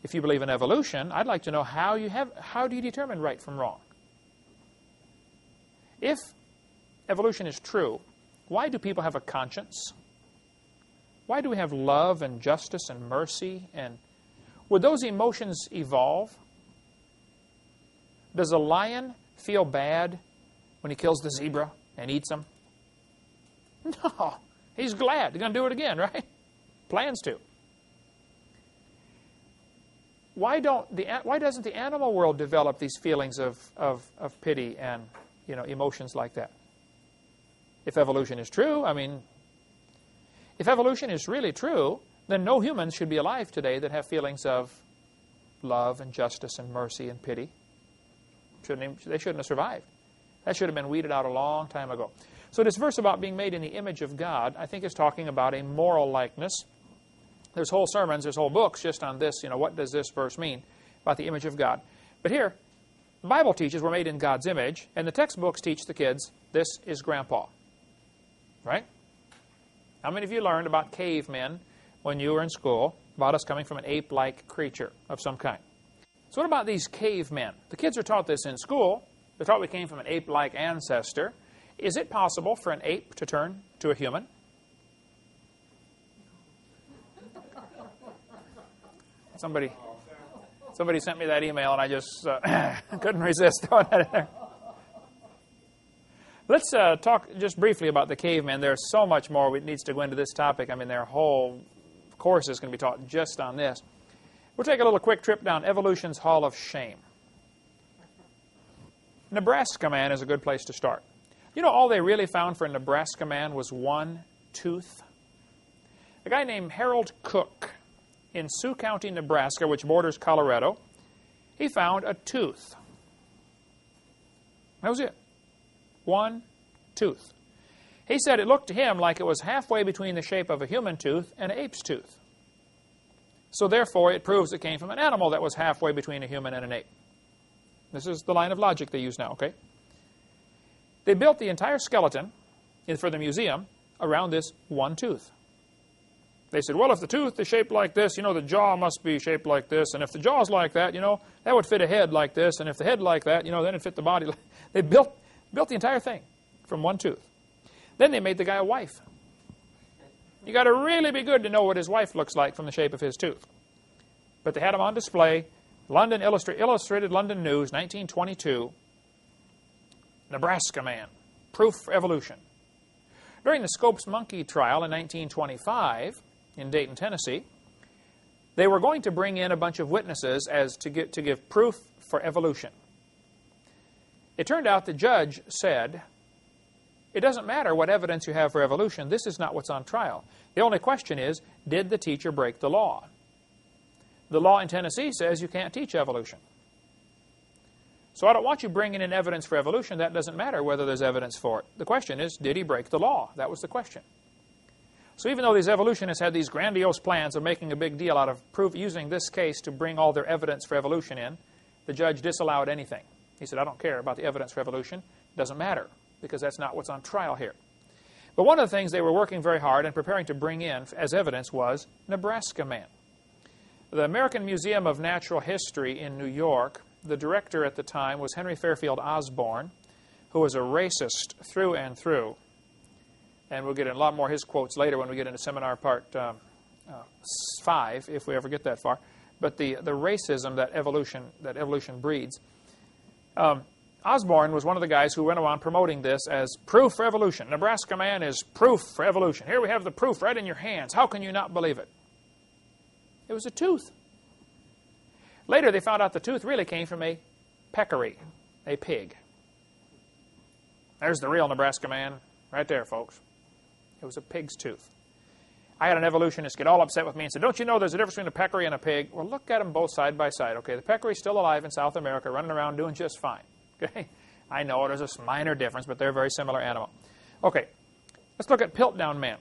If you believe in evolution, I'd like to know how do you determine right from wrong? If evolution is true, why do people have a conscience? Why do we have love and justice and mercy? And would those emotions evolve? Does a lion feel bad when he kills the zebra and eats him? No. He's glad. He's going to do it again, right? Plans to. Why doesn't the animal world develop these feelings of pity and emotions like that? If evolution is true, if evolution is really true, then no humans should be alive today that have feelings of love and justice and mercy and pity. They shouldn't have survived. That should have been weeded out a long time ago. So this verse about being made in the image of God, I think is talking about a moral likeness. There's whole sermons, there's whole books just on this, what does this verse mean about the image of God. But here, the Bible teaches we're made in God's image, and the textbooks teach the kids, this is Grandpa. Right? How many of you learned about cavemen when you were in school, about us coming from an ape-like creature of some kind? So what about these cavemen? The kids are taught this in school. They're taught we came from an ape-like ancestor. Is it possible for an ape to turn to a human? Somebody sent me that email, and I just couldn't resist throwing that in there. Let's talk just briefly about the cavemen. There's so much more that needs to go into this topic. Their whole course is going to be taught just on this. We'll take a little quick trip down Evolution's Hall of Shame. Nebraska man is a good place to start. All they really found for a Nebraska man was one tooth. A guy named Harold Cook in Sioux County, Nebraska, which borders Colorado, he found a tooth. That was it. One tooth. He said it looked to him like it was halfway between the shape of a human tooth and an ape's tooth. So therefore, it proves it came from an animal that was halfway between a human and an ape. This is the line of logic they use now, okay? They built the entire skeleton for the museum around this one tooth. They said, well, if the tooth is shaped like this, the jaw must be shaped like this. And if the jaw's like that, that would fit a head like this. And if the head like that, then it'd fit the body. They built the entire thing from one tooth. Then they made the guy a wife. You got to really be good to know what his wife looks like from the shape of his tooth. But they had him on display. London Illustrated London News, 1922. Nebraska man, proof for evolution. During the Scopes monkey trial in 1925 in Dayton, Tennessee, they were going to bring in a bunch of witnesses to give proof for evolution. It turned out the judge said, it doesn't matter what evidence you have for evolution. This is not what's on trial. The only question is, did the teacher break the law? The law in Tennessee says you can't teach evolution. So I don't want you bringing in evidence for evolution. That doesn't matter whether there's evidence for it. The question is, did he break the law? That was the question. So even though these evolutionists had these grandiose plans of making a big deal out of using this case to bring all their evidence for evolution in, the judge disallowed anything. He said, I don't care about the evidence for evolution. It doesn't matter, because that's not what's on trial here. But one of the things they were working very hard and preparing to bring in as evidence was Nebraska Man. The American Museum of Natural History in New York, the director at the time was Henry Fairfield Osborn, who was a racist through and through. And we'll get in a lot more of his quotes later when we get into seminar part 5, if we ever get that far. But the racism that evolution breeds. Osborn was one of the guys who went around promoting this as proof for evolution. Nebraska Man is proof for evolution. Here we have the proof right in your hands. How can you not believe it? It was a tooth. Later they found out the tooth really came from a peccary, a pig. There's the real Nebraska Man right there, folks. It was a pig's tooth. I had an evolutionist get all upset with me and said, don't you know there's a difference between a peccary and a pig? Well, look at them both side by side. Okay, the peccary's still alive in South America, running around doing just fine. Okay, I know there's a minor difference, but they're a very similar animal. Okay, let's look at Piltdown Man.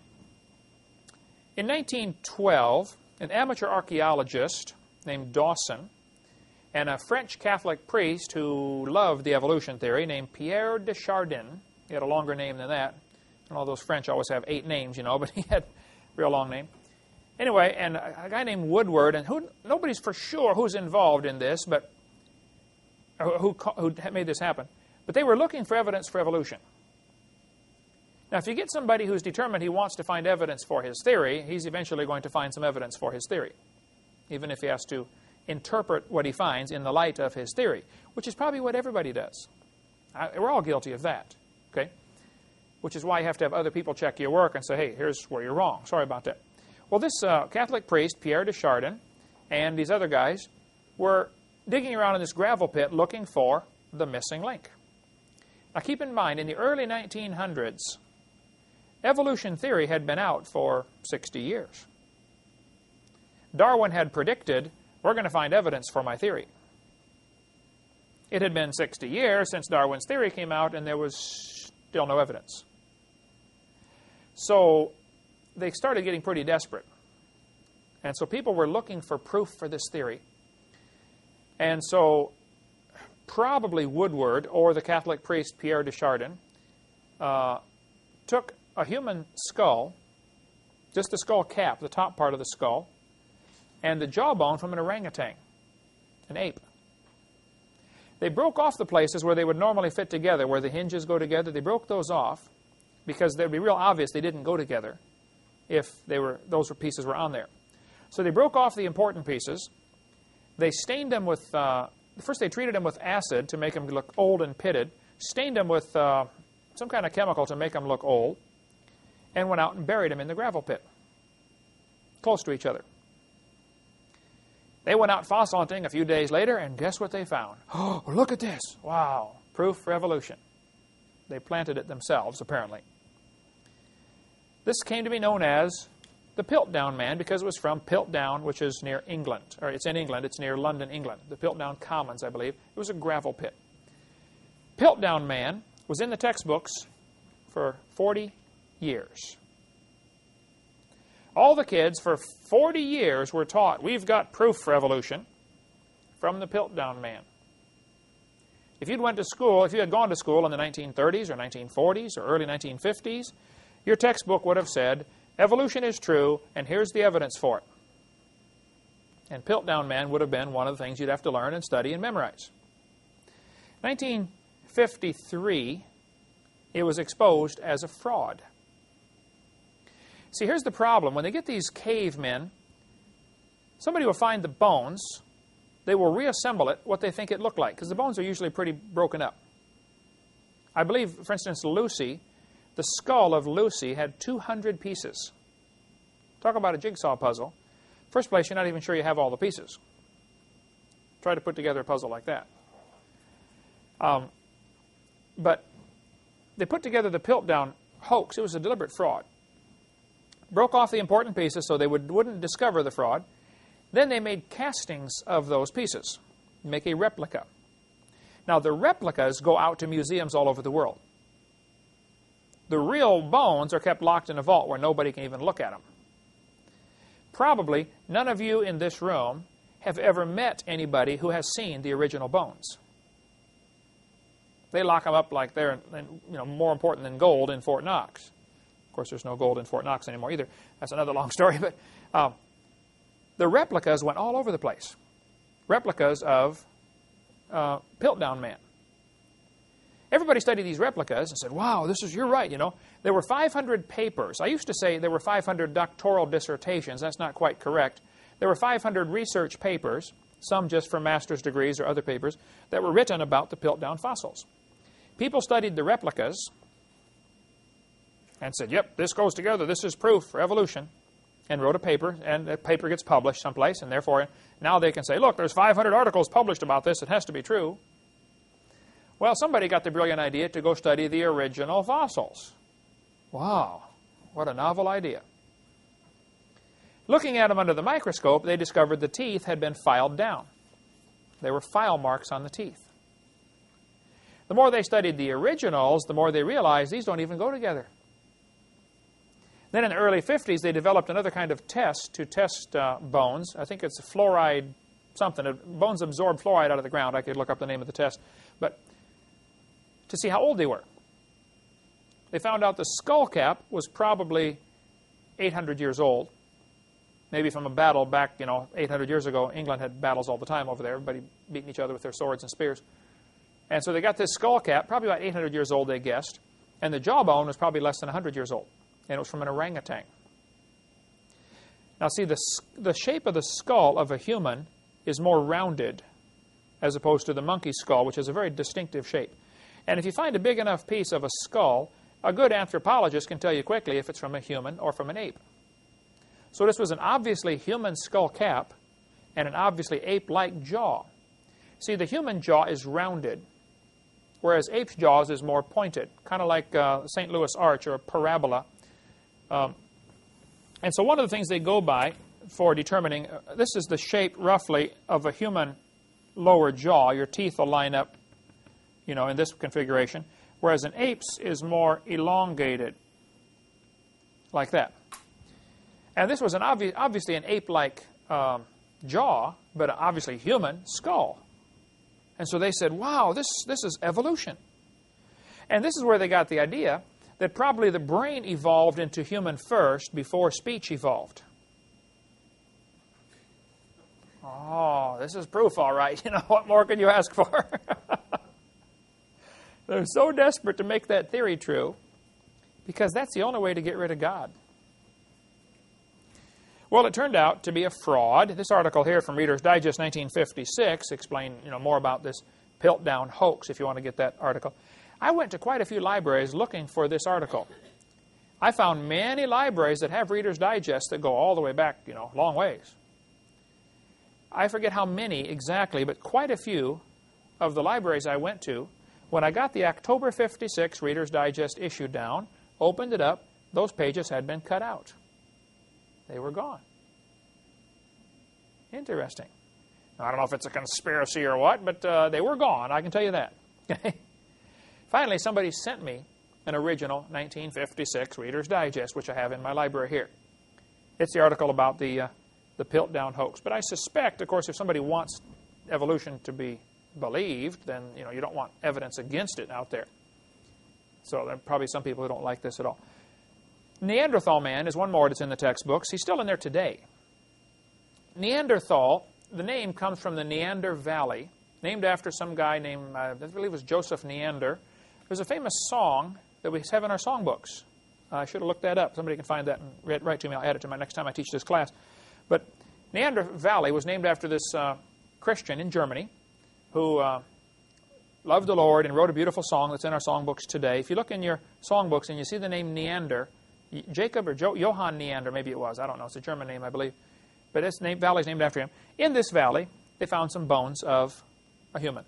In 1912, an amateur archaeologist named Dawson and a French Catholic priest who loved the evolution theory named Pierre de Chardin, he had a longer name than that. And all those French always have 8 names, you know, but he had a real long name. Anyway, and a guy named Woodward, and nobody's for sure who's involved in this, but who made this happen. But they were looking for evidence for evolution. Now, if you get somebody who's determined he wants to find evidence for his theory, he's eventually going to find some evidence for his theory, even if he has to interpret what he finds in the light of his theory, which is probably what everybody does. We're all guilty of that, okay? Which is why you have to have other people check your work and say, hey, here's where you're wrong. Sorry about that. Well, this Catholic priest, Pierre de Chardin, and these other guys were digging around in this gravel pit looking for the missing link. Now, keep in mind, in the early 1900s, evolution theory had been out for 60 years. Darwin had predicted, we're going to find evidence for my theory. It had been 60 years since Darwin's theory came out, and there was still no evidence. So they started getting pretty desperate. And so people were looking for proof for this theory. And so probably Woodward or the Catholic priest Pierre de Chardin took a human skull, just the skull cap, the top part of the skull, and the jawbone from an orangutan, an ape. They broke off the places where they would normally fit together, where the hinges go together. They broke those off because it would be real obvious they didn't go together if those pieces were on there. So they broke off the important pieces. They stained them with, first they treated them with acid to make them look old and pitted, stained them with some kind of chemical to make them look old, and went out and buried them in the gravel pit, close to each other. They went out fossil hunting a few days later, and guess what they found? Oh, look at this. Wow. Proof for evolution. They planted it themselves, apparently. This came to be known as the Piltdown Man because it was from Piltdown, which is near England. Or it's in England. It's near London, England. The Piltdown Commons, I believe. It was a gravel pit. Piltdown Man was in the textbooks for 40 years. All the kids for 40 years were taught, we've got proof for evolution from the Piltdown Man. If you'd went to school, if you had gone to school in the 1930s or 1940s or early 1950s, your textbook would have said, evolution is true, and here's the evidence for it. And Piltdown Man would have been one of the things you'd have to learn and study and memorize. 1953, it was exposed as a fraud. See, here's the problem. When they get these cavemen, somebody will find the bones. They will reassemble it, what they think it looked like, because the bones are usually pretty broken up. I believe, for instance, Lucy, the skull of Lucy had 200 pieces. Talk about a jigsaw puzzle. First place, you're not even sure you have all the pieces. Try to put together a puzzle like that. But they put together the Piltdown hoax. It was a deliberate fraud. Broke off the important pieces so they wouldn't discover the fraud. Then they made castings of those pieces, make a replica. Now, the replicas go out to museums all over the world. The real bones are kept locked in a vault where nobody can even look at them. Probably none of you in this room have ever met anybody who has seen the original bones. They lock them up like they're more important than gold in Fort Knox. Of course, there's no gold in Fort Knox anymore either. That's another long story. But the replicas went all over the place. Replicas of Piltdown Man. Everybody studied these replicas and said, wow, you're right, There were 500 papers. I used to say there were 500 doctoral dissertations. That's not quite correct. There were 500 research papers, some just for master's degrees or other papers, that were written about the Piltdown fossils. People studied the replicas and said, yep, this goes together. This is proof for evolution, and wrote a paper, and the paper gets published someplace, and therefore now they can say, look, there's 500 articles published about this. It has to be true. Well, somebody got the brilliant idea to go study the original fossils. Wow, what a novel idea. Looking at them under the microscope, they discovered the teeth had been filed down. There were file marks on the teeth. The more they studied the originals, the more they realized these don't even go together. Then in the early 50s, they developed another kind of test to test bones. I think it's fluoride something. Bones absorb fluoride out of the ground. I could look up the name of the test. But to see how old they were. They found out the skull cap was probably 800 years old. Maybe from a battle back, 800 years ago. England had battles all the time over there. Everybody beating each other with their swords and spears. And so they got this skull cap, probably about 800 years old, they guessed. And the jawbone was probably less than 100 years old. And it was from an orangutan. Now see, the shape of the skull of a human is more rounded as opposed to the monkey skull, which is a very distinctive shape. And if you find a big enough piece of a skull, a good anthropologist can tell you quickly if it's from a human or from an ape. So this was an obviously human skull cap and an obviously ape-like jaw. See, the human jaw is rounded, whereas ape's jaws is more pointed, kind of like St. Louis arch or a parabola. And so one of the things they go by for determining, this is the shape roughly of a human lower jaw. Your teeth will line up, in this configuration, whereas an ape's is more elongated, like that. And this was obviously an ape-like jaw, but obviously human skull. And so they said, wow, this is evolution. And this is where they got the idea that probably the brain evolved into human first before speech evolved. Oh, this is proof, all right. What more could you ask for? They're so desperate to make that theory true because that's the only way to get rid of God. Well, it turned out to be a fraud. This article here from Reader's Digest 1956 explained more about this Piltdown hoax, if you want to get that article. I went to quite a few libraries looking for this article. I found many libraries that have Reader's Digest that go all the way back, long ways. I forget how many exactly, but quite a few of the libraries I went to, when I got the October 56 Reader's Digest issue down, opened it up, those pages had been cut out. They were gone. Interesting. Now, I don't know if it's a conspiracy or what, but they were gone, I can tell you that. Finally, somebody sent me an original 1956 Reader's Digest, which I have in my library here. It's the article about the Piltdown hoax. But I suspect, of course, if somebody wants evolution to be believed, then you don't want evidence against it out there. So there are probably some people who don't like this at all. Neanderthal man is one more that's in the textbooks. He's still in there today. Neanderthal, the name comes from the Neander Valley, named after some guy named, I believe it was Joseph Neander. There's a famous song that we have in our songbooks. I should have looked that up. Somebody can find that and write to me. I'll add it to my next time I teach this class. But Neander Valley was named after this Christian in Germany who loved the Lord and wrote a beautiful song that's in our songbooks today. If you look in your songbooks and you see the name Neander, Jacob or Johann Neander, maybe it was. I don't know. It's a German name, I believe. But this valley is named after him. In this valley, they found some bones of a human.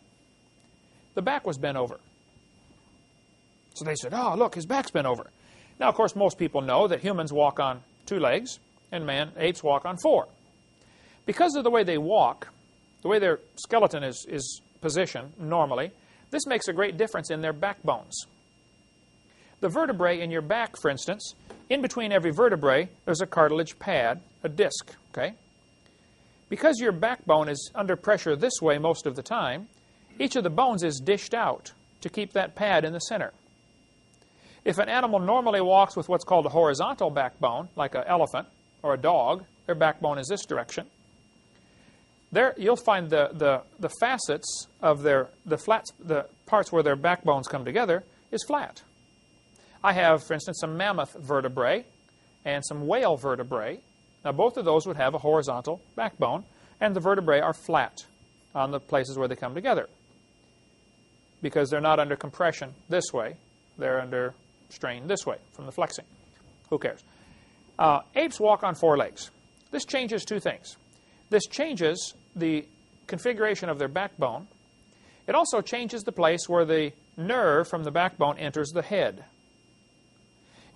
The back was bent over. So they said, oh, look, his back's bent over. Now, of course, most people know that humans walk on 2 legs and apes walk on 4. Because of the way they walk, the way their skeleton is positioned normally, this makes a great difference in their backbones. The vertebrae in your back, for instance, in between every vertebrae, there's a cartilage pad, a disc, okay? Because your backbone is under pressure this way most of the time, each of the bones is dished out to keep that pad in the center. If an animal normally walks with what's called a horizontal backbone, like an elephant or a dog, their backbone is this direction. There, you'll find the facets of the parts where their backbones come together is flat. I have, for instance, some mammoth vertebrae and some whale vertebrae. Now, both of those would have a horizontal backbone, and the vertebrae are flat on the places where they come together because they're not under compression this way. They're under strain this way from the flexing. Who cares? Apes walk on 4 legs. This changes 2 things. This changes the configuration of their backbone. It also changes the place where the nerve from the backbone enters the head.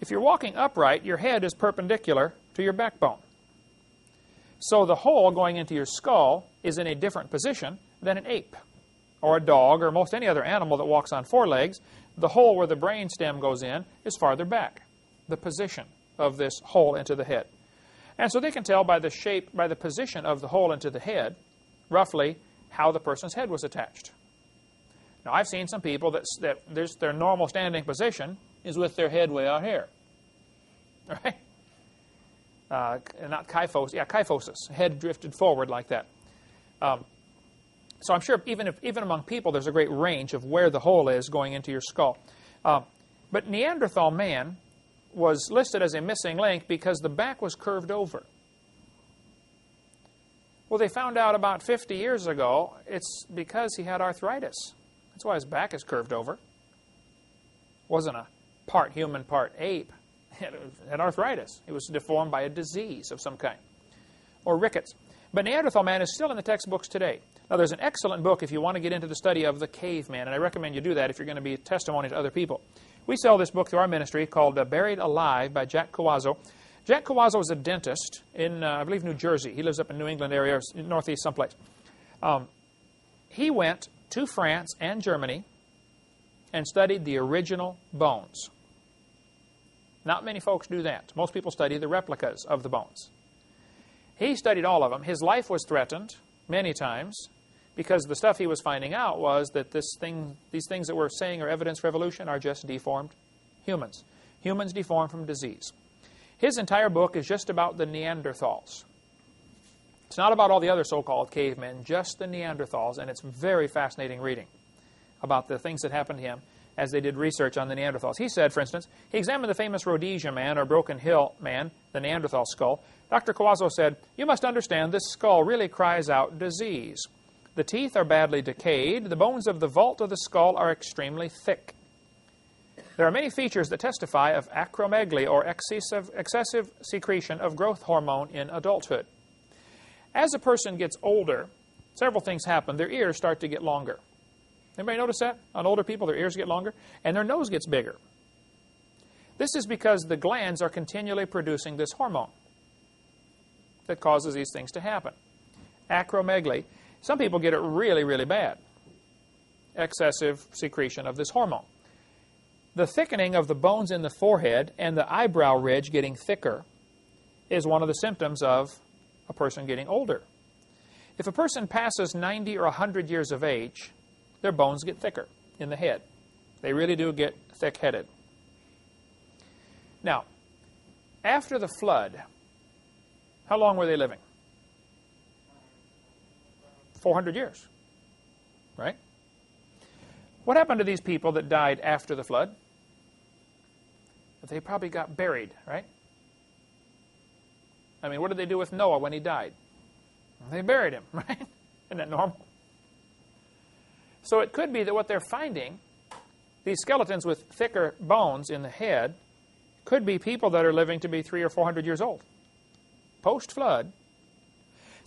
If you're walking upright, your head is perpendicular to your backbone. So the hole going into your skull is in a different position than an ape or a dog or most any other animal that walks on 4 legs. The hole where the brain stem goes in is farther back, the position of this hole into the head. And so they can tell by the shape, by the position of the hole into the head, roughly how the person's head was attached. Now, I've seen some people that their normal standing position is with their head way out here. Right? Not kyphosis. Yeah, kyphosis. Head drifted forward like that. So I'm sure even among people, there's a great range of where the hole is going into your skull. But Neanderthal man was listed as a missing link because the back was curved over. Well, they found out about 50 years ago it's because he had arthritis. That's why his back is curved over. Wasn't a part human, part ape. He had arthritis. He was deformed by a disease of some kind. Or rickets. But Neanderthal man is still in the textbooks today. Now, there's an excellent book if you want to get into the study of the caveman, and I recommend you do that if you're going to be a testimony to other people. We sell this book through our ministry called Buried Alive by Jack Cawazzo. Jack Cawazzo is a dentist in, I believe, New Jersey. He lives up in New England area, northeast someplace. He went to France and Germany and studied the original bones. Not many folks do that. Most people study the replicas of the bones. He studied all of them. His life was threatened many times because the stuff he was finding out was that these things that we're saying are evidence for evolution are just deformed humans. Humans deformed from disease. His entire book is just about the Neanderthals. It's not about all the other so-called cavemen, just the Neanderthals, and it's very fascinating reading about the things that happened to him as they did research on the Neanderthals. He said, for instance, he examined the famous Rhodesia man, or Broken Hill man, the Neanderthal skull. Dr. Cawazzo said, "You must understand this skull really cries out disease. The teeth are badly decayed. The bones of the vault of the skull are extremely thick. There are many features that testify of acromegaly, or excessive secretion of growth hormone in adulthood. As a person gets older, several things happen. Their ears start to get longer. Anybody notice that? On older people, their ears get longer, and their nose gets bigger. This is because the glands are continually producing this hormone that causes these things to happen. Acromegaly. Some people get it really, really bad. Excessive secretion of this hormone. The thickening of the bones in the forehead and the eyebrow ridge getting thicker is one of the symptoms of a person getting older. If a person passes 90 or 100 years of age, their bones get thicker in the head. They really do get thick-headed. Now, after the flood, how long were they living? 400 years, right? What happened to these people that died after the flood? They probably got buried, right? I mean, what did they do with Noah when he died? They buried him, right? Isn't that normal? So it could be that what they're finding, these skeletons with thicker bones in the head, could be people that are living to be 300 or 400 years old. Post-flood.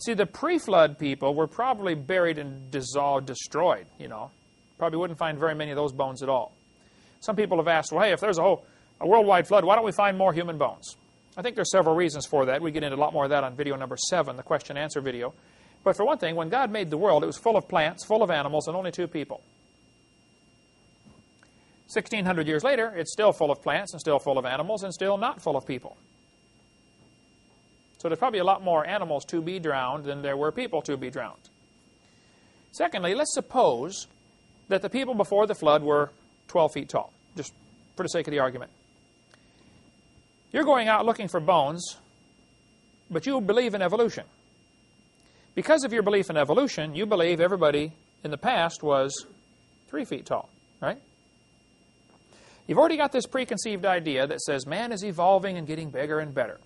See, the pre-flood people were probably buried and dissolved, destroyed, you know. Probably wouldn't find very many of those bones at all. Some people have asked, well, hey, if there's a worldwide flood, why don't we find more human bones? I think there's several reasons for that. We get into a lot more of that on video number 7, the question-answer video. But for one thing, when God made the world, it was full of plants, full of animals, and only 2 people. 1,600 years later, it's still full of plants and still full of animals and still not full of people. So there's probably a lot more animals to be drowned than there were people to be drowned. Secondly, let's suppose that the people before the flood were 12 feet tall, just for the sake of the argument. You're going out looking for bones, but you believe in evolution. Because of your belief in evolution, you believe everybody in the past was 3 feet tall, right? You've already got this preconceived idea that says man is evolving and getting bigger and better.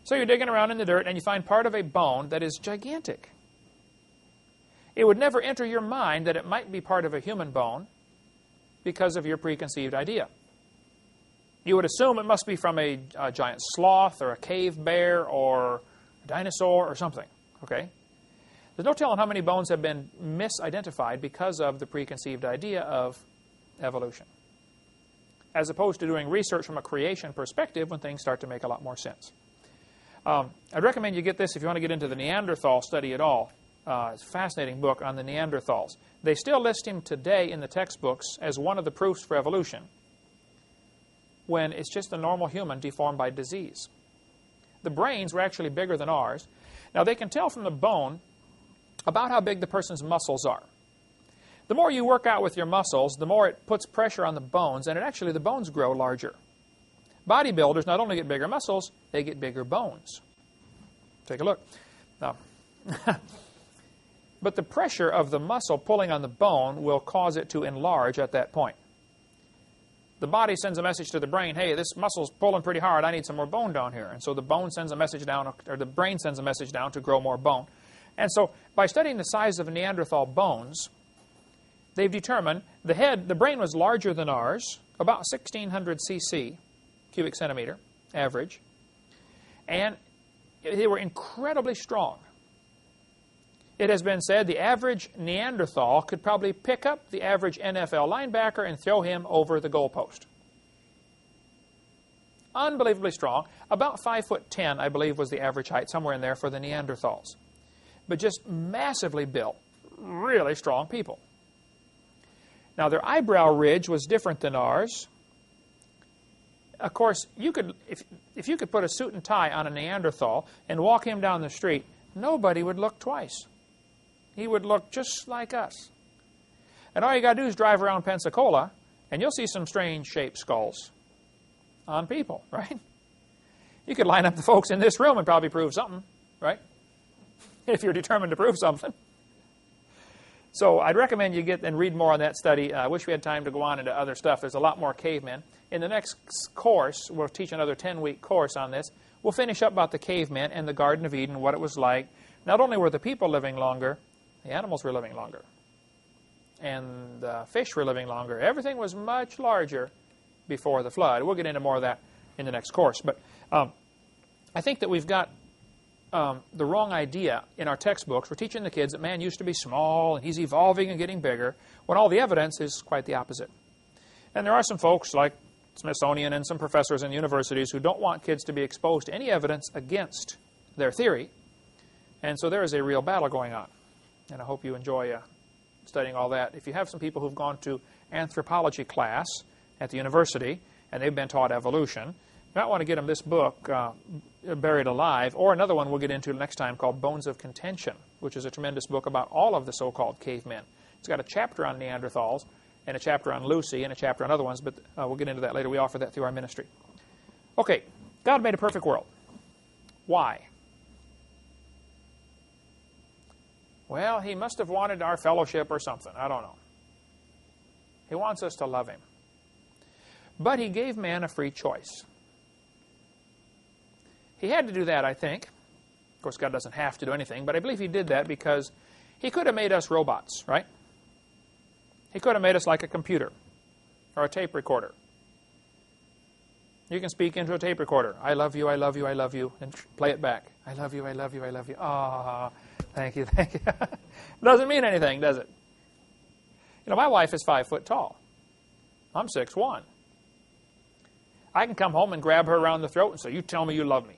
So you're digging around in the dirt and you find part of a bone that is gigantic. It would never enter your mind that it might be part of a human bone because of your preconceived idea. You would assume it must be from a giant sloth or a cave bear or a dinosaur or something. Okay? There's no telling how many bones have been misidentified because of the preconceived idea of evolution, as opposed to doing research from a creation perspective when things start to make a lot more sense. I'd recommend you get this if you want to get into the Neanderthal study at all. It's a fascinating book on the Neanderthals. They still list him today in the textbooks as one of the proofs for evolution, when it's just a normal human deformed by disease. The brains were actually bigger than ours. Now, they can tell from the bone about how big the person's muscles are. The more you work out with your muscles, the more it puts pressure on the bones, and the bones grow larger. Bodybuilders not only get bigger muscles, they get bigger bones. Take a look. Now, but the pressure of the muscle pulling on the bone will cause it to enlarge at that point. The body sends a message to the brain, hey, this muscle's pulling pretty hard, I need some more bone down here. And so the bone sends a message down, or the brain sends a message down to grow more bone. And so by studying the size of Neanderthal bones, they've determined the brain was larger than ours, about 1,600 cc, cubic centimeter, average. And they were incredibly strong. It has been said the average Neanderthal could probably pick up the average NFL linebacker and throw him over the goalpost. Unbelievably strong. About 5'10", I believe, was the average height, somewhere in there for the Neanderthals. But just massively built, really strong people. Now, their eyebrow ridge was different than ours. Of course, you could, if you could put a suit and tie on a Neanderthal and walk him down the street, nobody would look twice. He would look just like us. And all you got to do is drive around Pensacola, and you'll see some strange shaped skulls on people, right? You could line up the folks in this room and probably prove something, right? If you're determined to prove something. So I'd recommend you get and read more on that study. I wish we had time to go on into other stuff. There's a lot more cavemen. In the next course, we'll teach another 10-week course on this. We'll finish up about the cavemen and the Garden of Eden, what it was like. Not only were the people living longer, the animals were living longer. And the fish were living longer. Everything was much larger before the flood. We'll get into more of that in the next course. But I think that we've got the wrong idea in our textbooks. We're teaching the kids that man used to be small and he's evolving and getting bigger, when all the evidence is quite the opposite. And there are some folks like Smithsonian and some professors in universities who don't want kids to be exposed to any evidence against their theory. And so there is a real battle going on. And I hope you enjoy studying all that. If you have some people who've gone to anthropology class at the university and they've been taught evolution, you might want to get them this book, Buried Alive, or another one we'll get into next time called Bones of Contention, which is a tremendous book about all of the so-called cavemen. It's got a chapter on Neanderthals and a chapter on Lucy and a chapter on other ones, but we'll get into that later. We offer that through our ministry. Okay, God made a perfect world. Why? Well, he must have wanted our fellowship or something. I don't know. He wants us to love him. But he gave man a free choice. He had to do that, I think. Of course, God doesn't have to do anything, but I believe he did that because he could have made us robots, right? He could have made us like a computer or a tape recorder. You can speak into a tape recorder. I love you, I love you, I love you, and play it back. I love you, I love you, I love you. Ah, thank you, thank you. Doesn't mean anything, does it? You know, my wife is 5 foot tall. I'm 6'1". I can come home and grab her around the throat and say, you tell me you love me.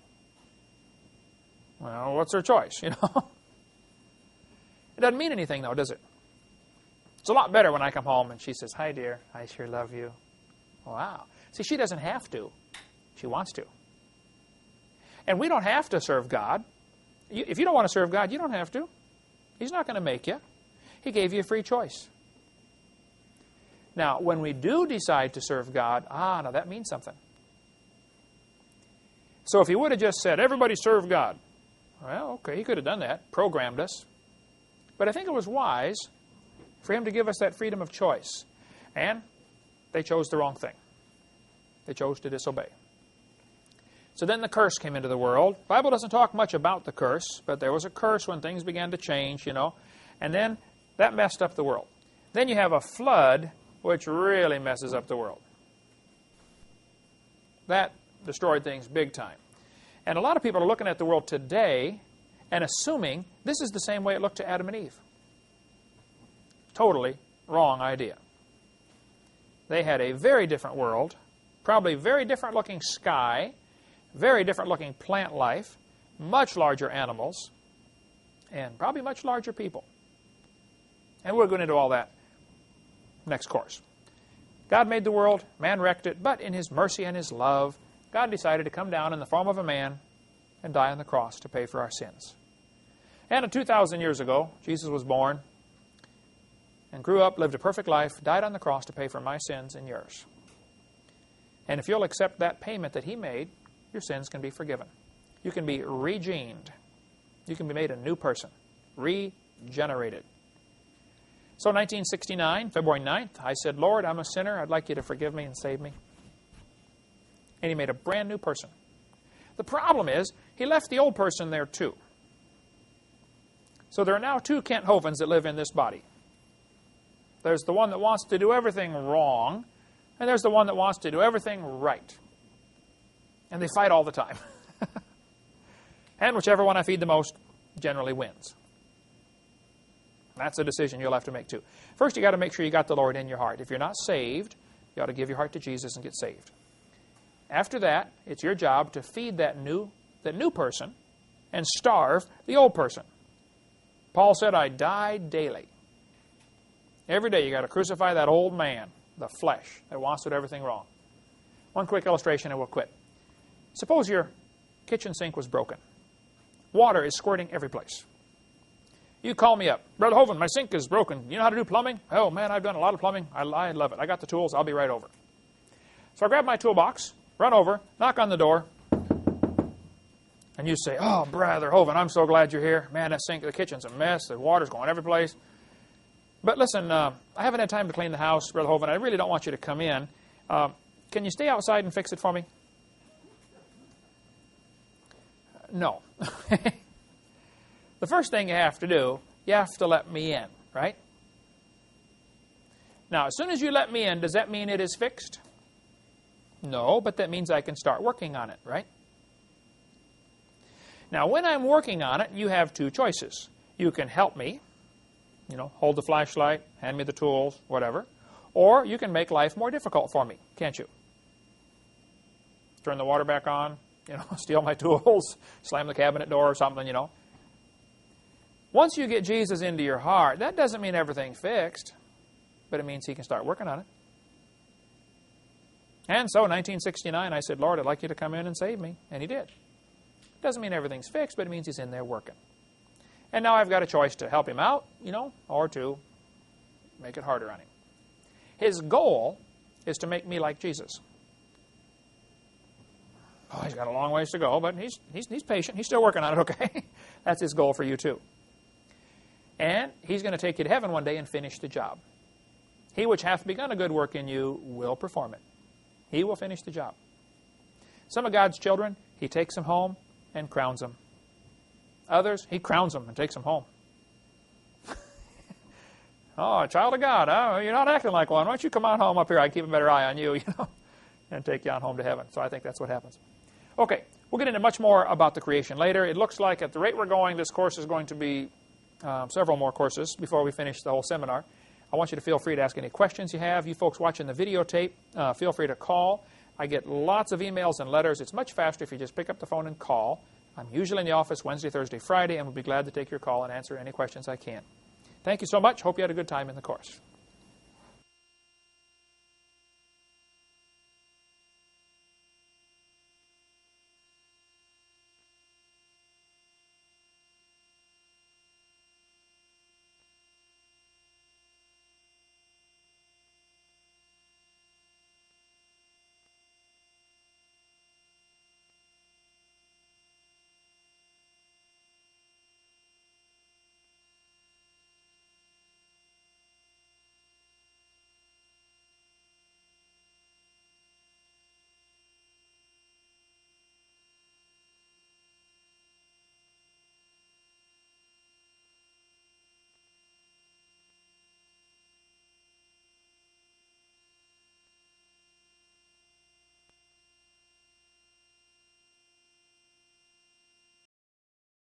Well, what's her choice, you know? It doesn't mean anything, though, does it? It's a lot better when I come home and she says, "Hi, dear. I sure love you." Wow. See, she doesn't have to. She wants to. And we don't have to serve God. If you don't want to serve God, you don't have to. He's not going to make you. He gave you a free choice. Now, when we do decide to serve God, now that means something. So if he would have just said, "Everybody serve God," well, okay, he could have done that, programmed us. But I think it was wise for him to give us that freedom of choice. And they chose the wrong thing. They chose to disobey. So then the curse came into the world. The Bible doesn't talk much about the curse, but there was a curse when things began to change, And then that messed up the world. Then you have a flood, which really messes up the world. That destroyed things big time. And a lot of people are looking at the world today and assuming this is the same way it looked to Adam and Eve. Totally wrong idea. They had a very different world, probably very different looking sky, very different looking plant life, much larger animals, and probably much larger people. And we're going into all that next course. God made the world, man wrecked it, but in his mercy and his love, God decided to come down in the form of a man and die on the cross to pay for our sins. And 2,000 years ago, Jesus was born and grew up, lived a perfect life, died on the cross to pay for my sins and yours. And if you'll accept that payment that he made, your sins can be forgiven. You can be regened. You can be made a new person, regenerated. So 1969, February 9th, I said, "Lord, I'm a sinner. I'd like you to forgive me and save me." And he made a brand new person. The problem is, he left the old person there too. So there are now two Kent Hovinds that live in this body. There's the one that wants to do everything wrong, and there's the one that wants to do everything right. And they fight all the time. And whichever one I feed the most generally wins. That's a decision you'll have to make too. First, you got to make sure you got the Lord in your heart. If you're not saved, you ought to give your heart to Jesus and get saved. After that, it's your job to feed that new person and starve the old person. Paul said, "I die daily." Every day you got to crucify that old man, the flesh, that wants to do everything wrong. One quick illustration and we'll quit. Suppose your kitchen sink was broken. Water is squirting every place. You call me up. "Brother Hovind, my sink is broken. You know how to do plumbing?" "Oh, man, I've done a lot of plumbing. I love it. I got the tools. I'll be right over." So I grab my toolbox, run over, knock on the door, and you say, "Oh, Brother Hovind, I'm so glad you're here. Man, that sink, the kitchen's a mess. The water's going every place. But listen, I haven't had time to clean the house, Brother Hovind. I really don't want you to come in. Can you stay outside and fix it for me?" No. The first thing you have to do, you have to let me in, right? Now, as soon as you let me in, does that mean it is fixed? No, but that means I can start working on it, right? Now, when I'm working on it, you have two choices. You can help me, hold the flashlight, hand me the tools, whatever. Or you can make life more difficult for me, can't you? Turn the water back on, steal my tools, slam the cabinet door or something, Once you get Jesus into your heart, that doesn't mean everything's fixed, but it means he can start working on it. And so, 1969, I said, "Lord, I'd like you to come in and save me." And he did. Doesn't mean everything's fixed, but it means he's in there working. And now I've got a choice to help him out, or to make it harder on him. His goal is to make me like Jesus. Oh, he's got a long ways to go, but he's patient. He's still working on it, okay? That's his goal for you too. And he's going to take you to heaven one day and finish the job. "He which hath begun a good work in you will perform it." He will finish the job. Some of God's children, he takes them home and crowns them. Others, he crowns them and takes them home. "Oh, a child of God, you're not acting like one. Why don't you come on home up here? I can keep a better eye on you, and take you on home to heaven." So I think that's what happens. Okay, we'll get into much more about the creation later. It looks like at the rate we're going, this course is going to be several more courses before we finish the whole seminar. I want you to feel free to ask any questions you have. You folks watching the videotape, feel free to call. I get lots of emails and letters. It's much faster if you just pick up the phone and call. I'm usually in the office Wednesday, Thursday, Friday, and we'll be glad to take your call and answer any questions I can. Thank you so much. Hope you had a good time in the course.